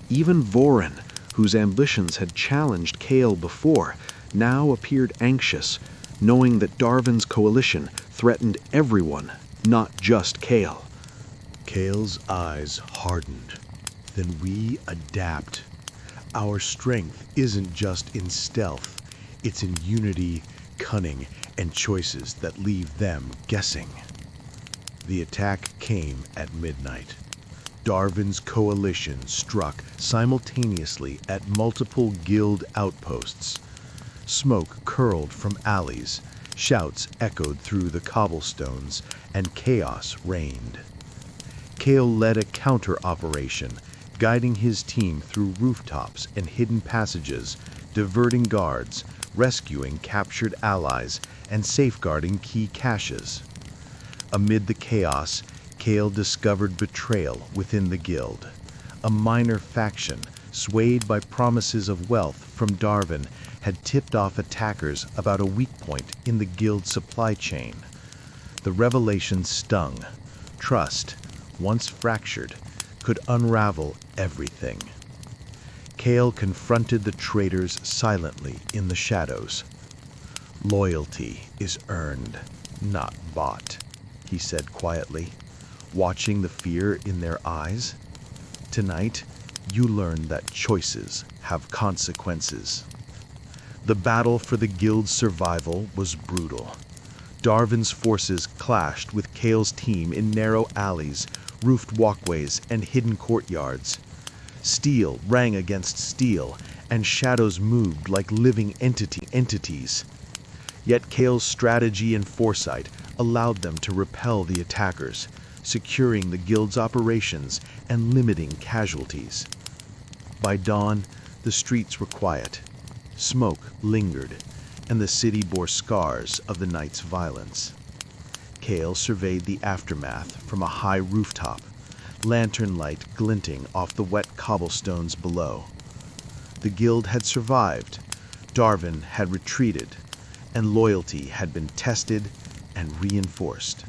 Even Voron, whose ambitions had challenged Kael before, now appeared anxious, knowing that Darvin's coalition threatened everyone, not just Kael. Kael's eyes hardened. Then we adapt. Our strength isn't just in stealth, it's in unity, cunning, and choices that leave them guessing. The attack came at midnight. Darvin's coalition struck simultaneously at multiple guild outposts. Smoke curled from alleys, shouts echoed through the cobblestones, and chaos reigned. Kael led a counter-operation, guiding his team through rooftops and hidden passages, diverting guards, rescuing captured allies, and safeguarding key caches. Amid the chaos, Kael discovered betrayal within the guild. A minor faction, swayed by promises of wealth from Darvin, had tipped off attackers about a weak point in the guild supply chain. The revelation stung. Trust, once fractured, could unravel everything. Kale confronted the traitors silently in the shadows. "Loyalty is earned, not bought," he said quietly, watching the fear in their eyes. "Tonight, you learn that choices have consequences." The battle for the guild's survival was brutal. Darvin's forces clashed with Kale's team in narrow alleys, roofed walkways, and hidden courtyards. Steel rang against steel, and shadows moved like living entities. Yet Kale's strategy and foresight allowed them to repel the attackers, securing the guild's operations and limiting casualties. By dawn, the streets were quiet. Smoke lingered, and the city bore scars of the night's violence. Kale surveyed the aftermath from a high rooftop, lantern light glinting off the wet cobblestones below. The guild had survived, Darvin had retreated, and loyalty had been tested and reinforced.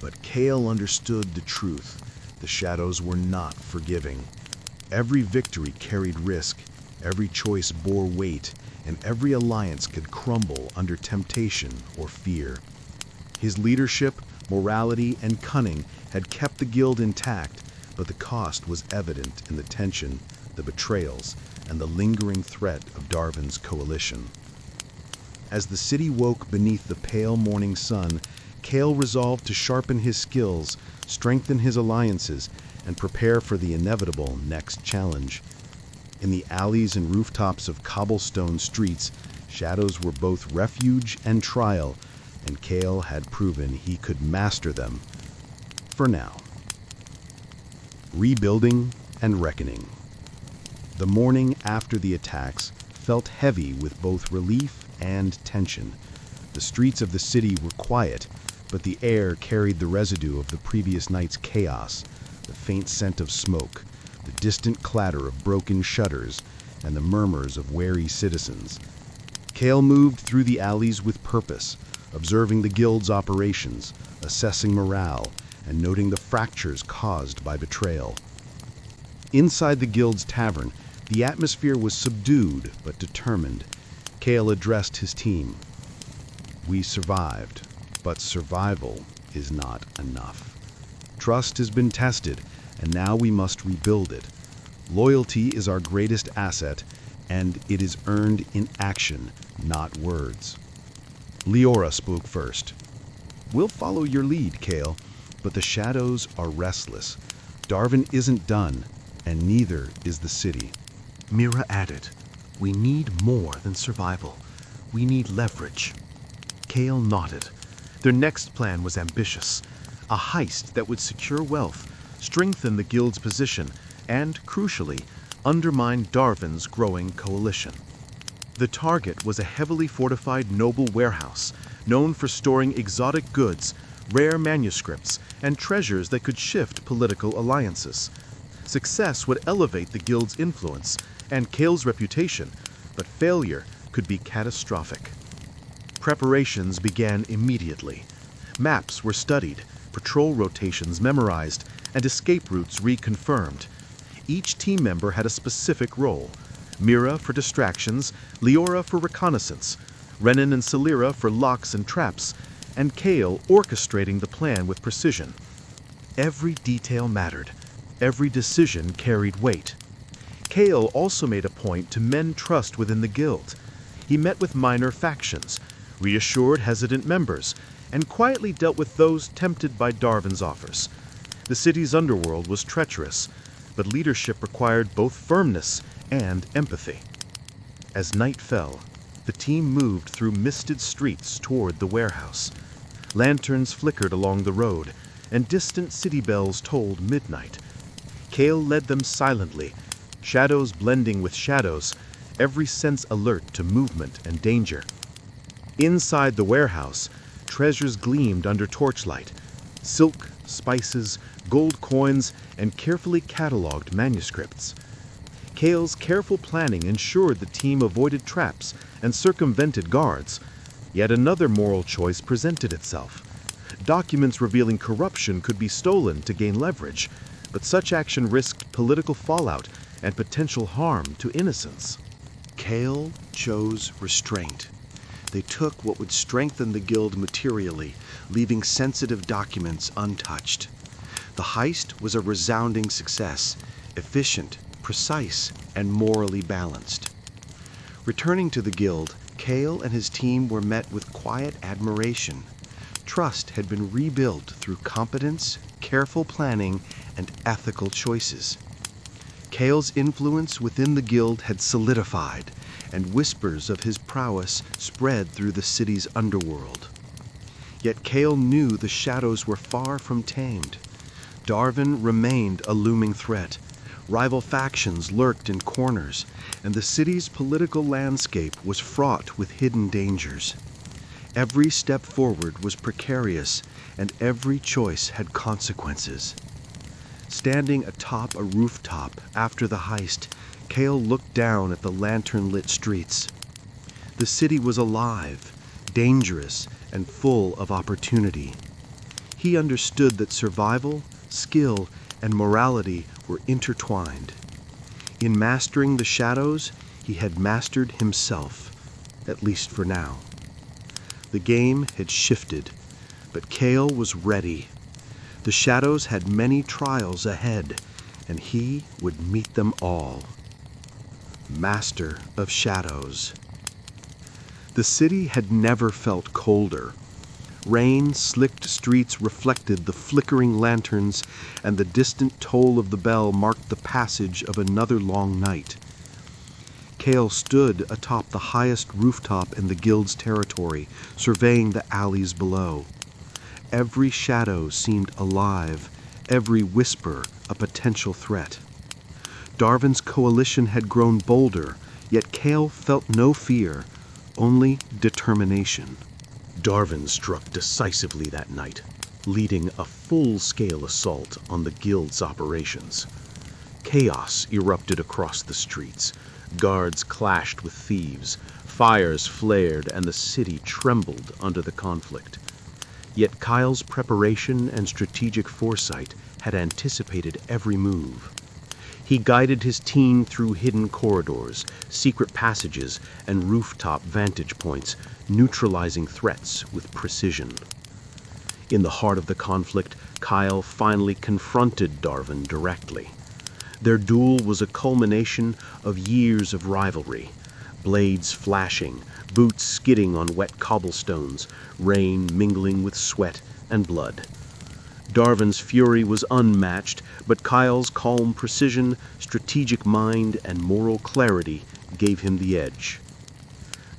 But Kale understood the truth. The shadows were not forgiving. Every victory carried risk, every choice bore weight, and every alliance could crumble under temptation or fear. His leadership, morality, and cunning had kept the guild intact, but the cost was evident in the tension, the betrayals, and the lingering threat of Darvin's coalition. As the city woke beneath the pale morning sun, Kale resolved to sharpen his skills, strengthen his alliances, and prepare for the inevitable next challenge. In the alleys and rooftops of cobblestone streets, shadows were both refuge and trial, and Kale had proven he could master them. For now. Rebuilding and reckoning. The morning after the attacks felt heavy with both relief and tension. The streets of the city were quiet, but the air carried the residue of the previous night's chaos, the faint scent of smoke, the distant clatter of broken shutters, and the murmurs of wary citizens. Kale moved through the alleys with purpose, observing the guild's operations, assessing morale, and noting the fractures caused by betrayal. Inside the guild's tavern, the atmosphere was subdued but determined. Kale addressed his team. "We survived, but survival is not enough. Trust has been tested, and now we must rebuild it. Loyalty is our greatest asset, and it is earned in action, not words." Leora spoke first. "We'll follow your lead, Kale, but the shadows are restless. Darvin isn't done, and neither is the city." Mira added, "We need more than survival. We need leverage." Kale nodded. Their next plan was ambitious. A heist that would secure wealth, strengthen the guild's position, and, crucially, undermine Darvin's growing coalition. The target was a heavily fortified noble warehouse, known for storing exotic goods, rare manuscripts, and treasures that could shift political alliances. Success would elevate the guild's influence and Kale's reputation, but failure could be catastrophic. Preparations began immediately. Maps were studied, patrol rotations memorized, and escape routes reconfirmed. Each team member had a specific role: Mira for distractions, Leora for reconnaissance, Renan and Celira for locks and traps, and Kale orchestrating the plan with precision. Every detail mattered. Every decision carried weight. Kale also made a point to mend trust within the guild. He met with minor factions, reassured hesitant members, and quietly dealt with those tempted by Darvin's offers. The city's underworld was treacherous, but leadership required both firmness and empathy. As night fell, the team moved through misted streets toward the warehouse. Lanterns flickered along the road, and distant city bells tolled midnight. Kale led them silently, shadows blending with shadows, every sense alert to movement and danger. Inside the warehouse, treasures gleamed under torchlight: silk, spices, gold coins, and carefully cataloged manuscripts. Kale's careful planning ensured the team avoided traps and circumvented guards. Yet another moral choice presented itself. Documents revealing corruption could be stolen to gain leverage, but such action risked political fallout and potential harm to innocents. Kale chose restraint. They took what would strengthen the guild materially, leaving sensitive documents untouched. The heist was a resounding success, efficient, precise, and morally balanced. Returning to the guild, Kale and his team were met with quiet admiration. Trust had been rebuilt through competence, careful planning, and ethical choices. Kale's influence within the guild had solidified, and whispers of his prowess spread through the city's underworld. Yet Kale knew the shadows were far from tamed. Darvin remained a looming threat. Rival factions lurked in corners, and the city's political landscape was fraught with hidden dangers. Every step forward was precarious, and every choice had consequences. Standing atop a rooftop after the heist, Kale looked down at the lantern-lit streets. The city was alive, dangerous, and full of opportunity. He understood that survival, skill, and morality were intertwined. In mastering the shadows, he had mastered himself, at least for now. The game had shifted, but Kale was ready. The shadows had many trials ahead, and he would meet them all. Master of Shadows. The city had never felt colder. Rain-slicked streets reflected the flickering lanterns, and the distant toll of the bell marked the passage of another long night. Kale stood atop the highest rooftop in the guild's territory, surveying the alleys below. Every shadow seemed alive, every whisper a potential threat. Darvin's coalition had grown bolder, yet Kale felt no fear, only determination. Darvin struck decisively that night, leading a full-scale assault on the guild's operations. Chaos erupted across the streets. Guards clashed with thieves, fires flared, and the city trembled under the conflict. Yet Kyle's preparation and strategic foresight had anticipated every move. He guided his team through hidden corridors, secret passages, and rooftop vantage points, neutralizing threats with precision. In the heart of the conflict, Kyle finally confronted Darvin directly. Their duel was a culmination of years of rivalry. Blades flashing, boots skidding on wet cobblestones, rain mingling with sweat and blood. Darvin's fury was unmatched, but Kyle's calm precision, strategic mind, and moral clarity gave him the edge.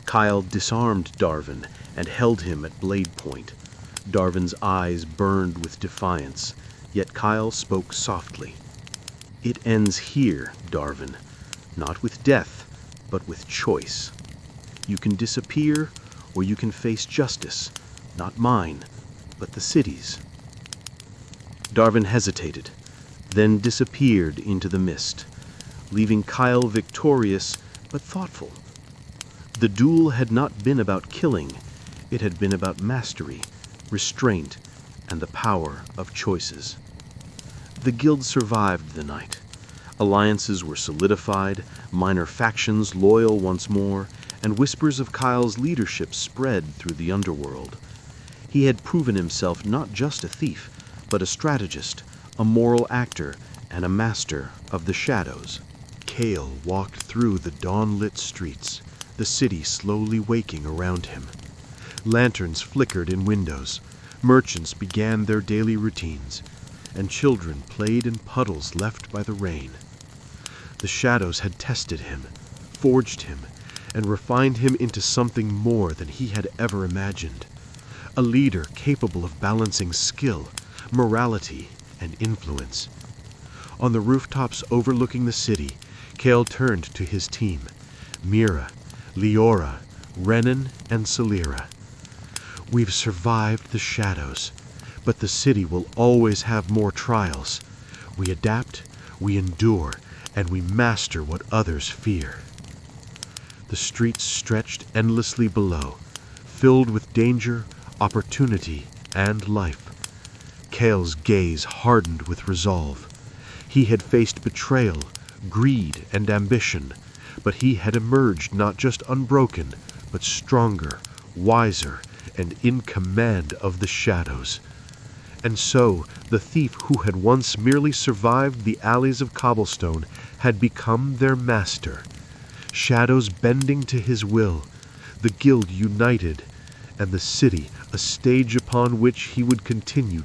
Kyle disarmed Darvin and held him at blade point. Darvin's eyes burned with defiance, yet Kyle spoke softly. "It ends here, Darvin, not with death, but with choice. You can disappear, or you can face justice, not mine, but the city's." Darvin hesitated, then disappeared into the mist, leaving Kyle victorious but thoughtful. The duel had not been about killing, it had been about mastery, restraint, and the power of choices. The guild survived the night. Alliances were solidified, minor factions loyal once more, and whispers of Kyle's leadership spread through the underworld. He had proven himself not just a thief, but a strategist, a moral actor, and a master of the shadows. Kale walked through the dawn-lit streets, the city slowly waking around him. Lanterns flickered in windows, merchants began their daily routines, and children played in puddles left by the rain. The shadows had tested him, forged him, and refined him into something more than he had ever imagined. A leader capable of balancing skill, morality, and influence. On the rooftops overlooking the city, Kale turned to his team, Mira, Leora, Renan, and Celira. "We've survived the shadows, but the city will always have more trials. We adapt, we endure, and we master what others fear." The streets stretched endlessly below, filled with danger, opportunity, and life. Kale's gaze hardened with resolve. He had faced betrayal, greed, and ambition, but he had emerged not just unbroken, but stronger, wiser, and in command of the shadows. And so, the thief who had once merely survived the alleys of cobblestone had become their master. Shadows bending to his will, the guild united, and the city a stage upon which he would continue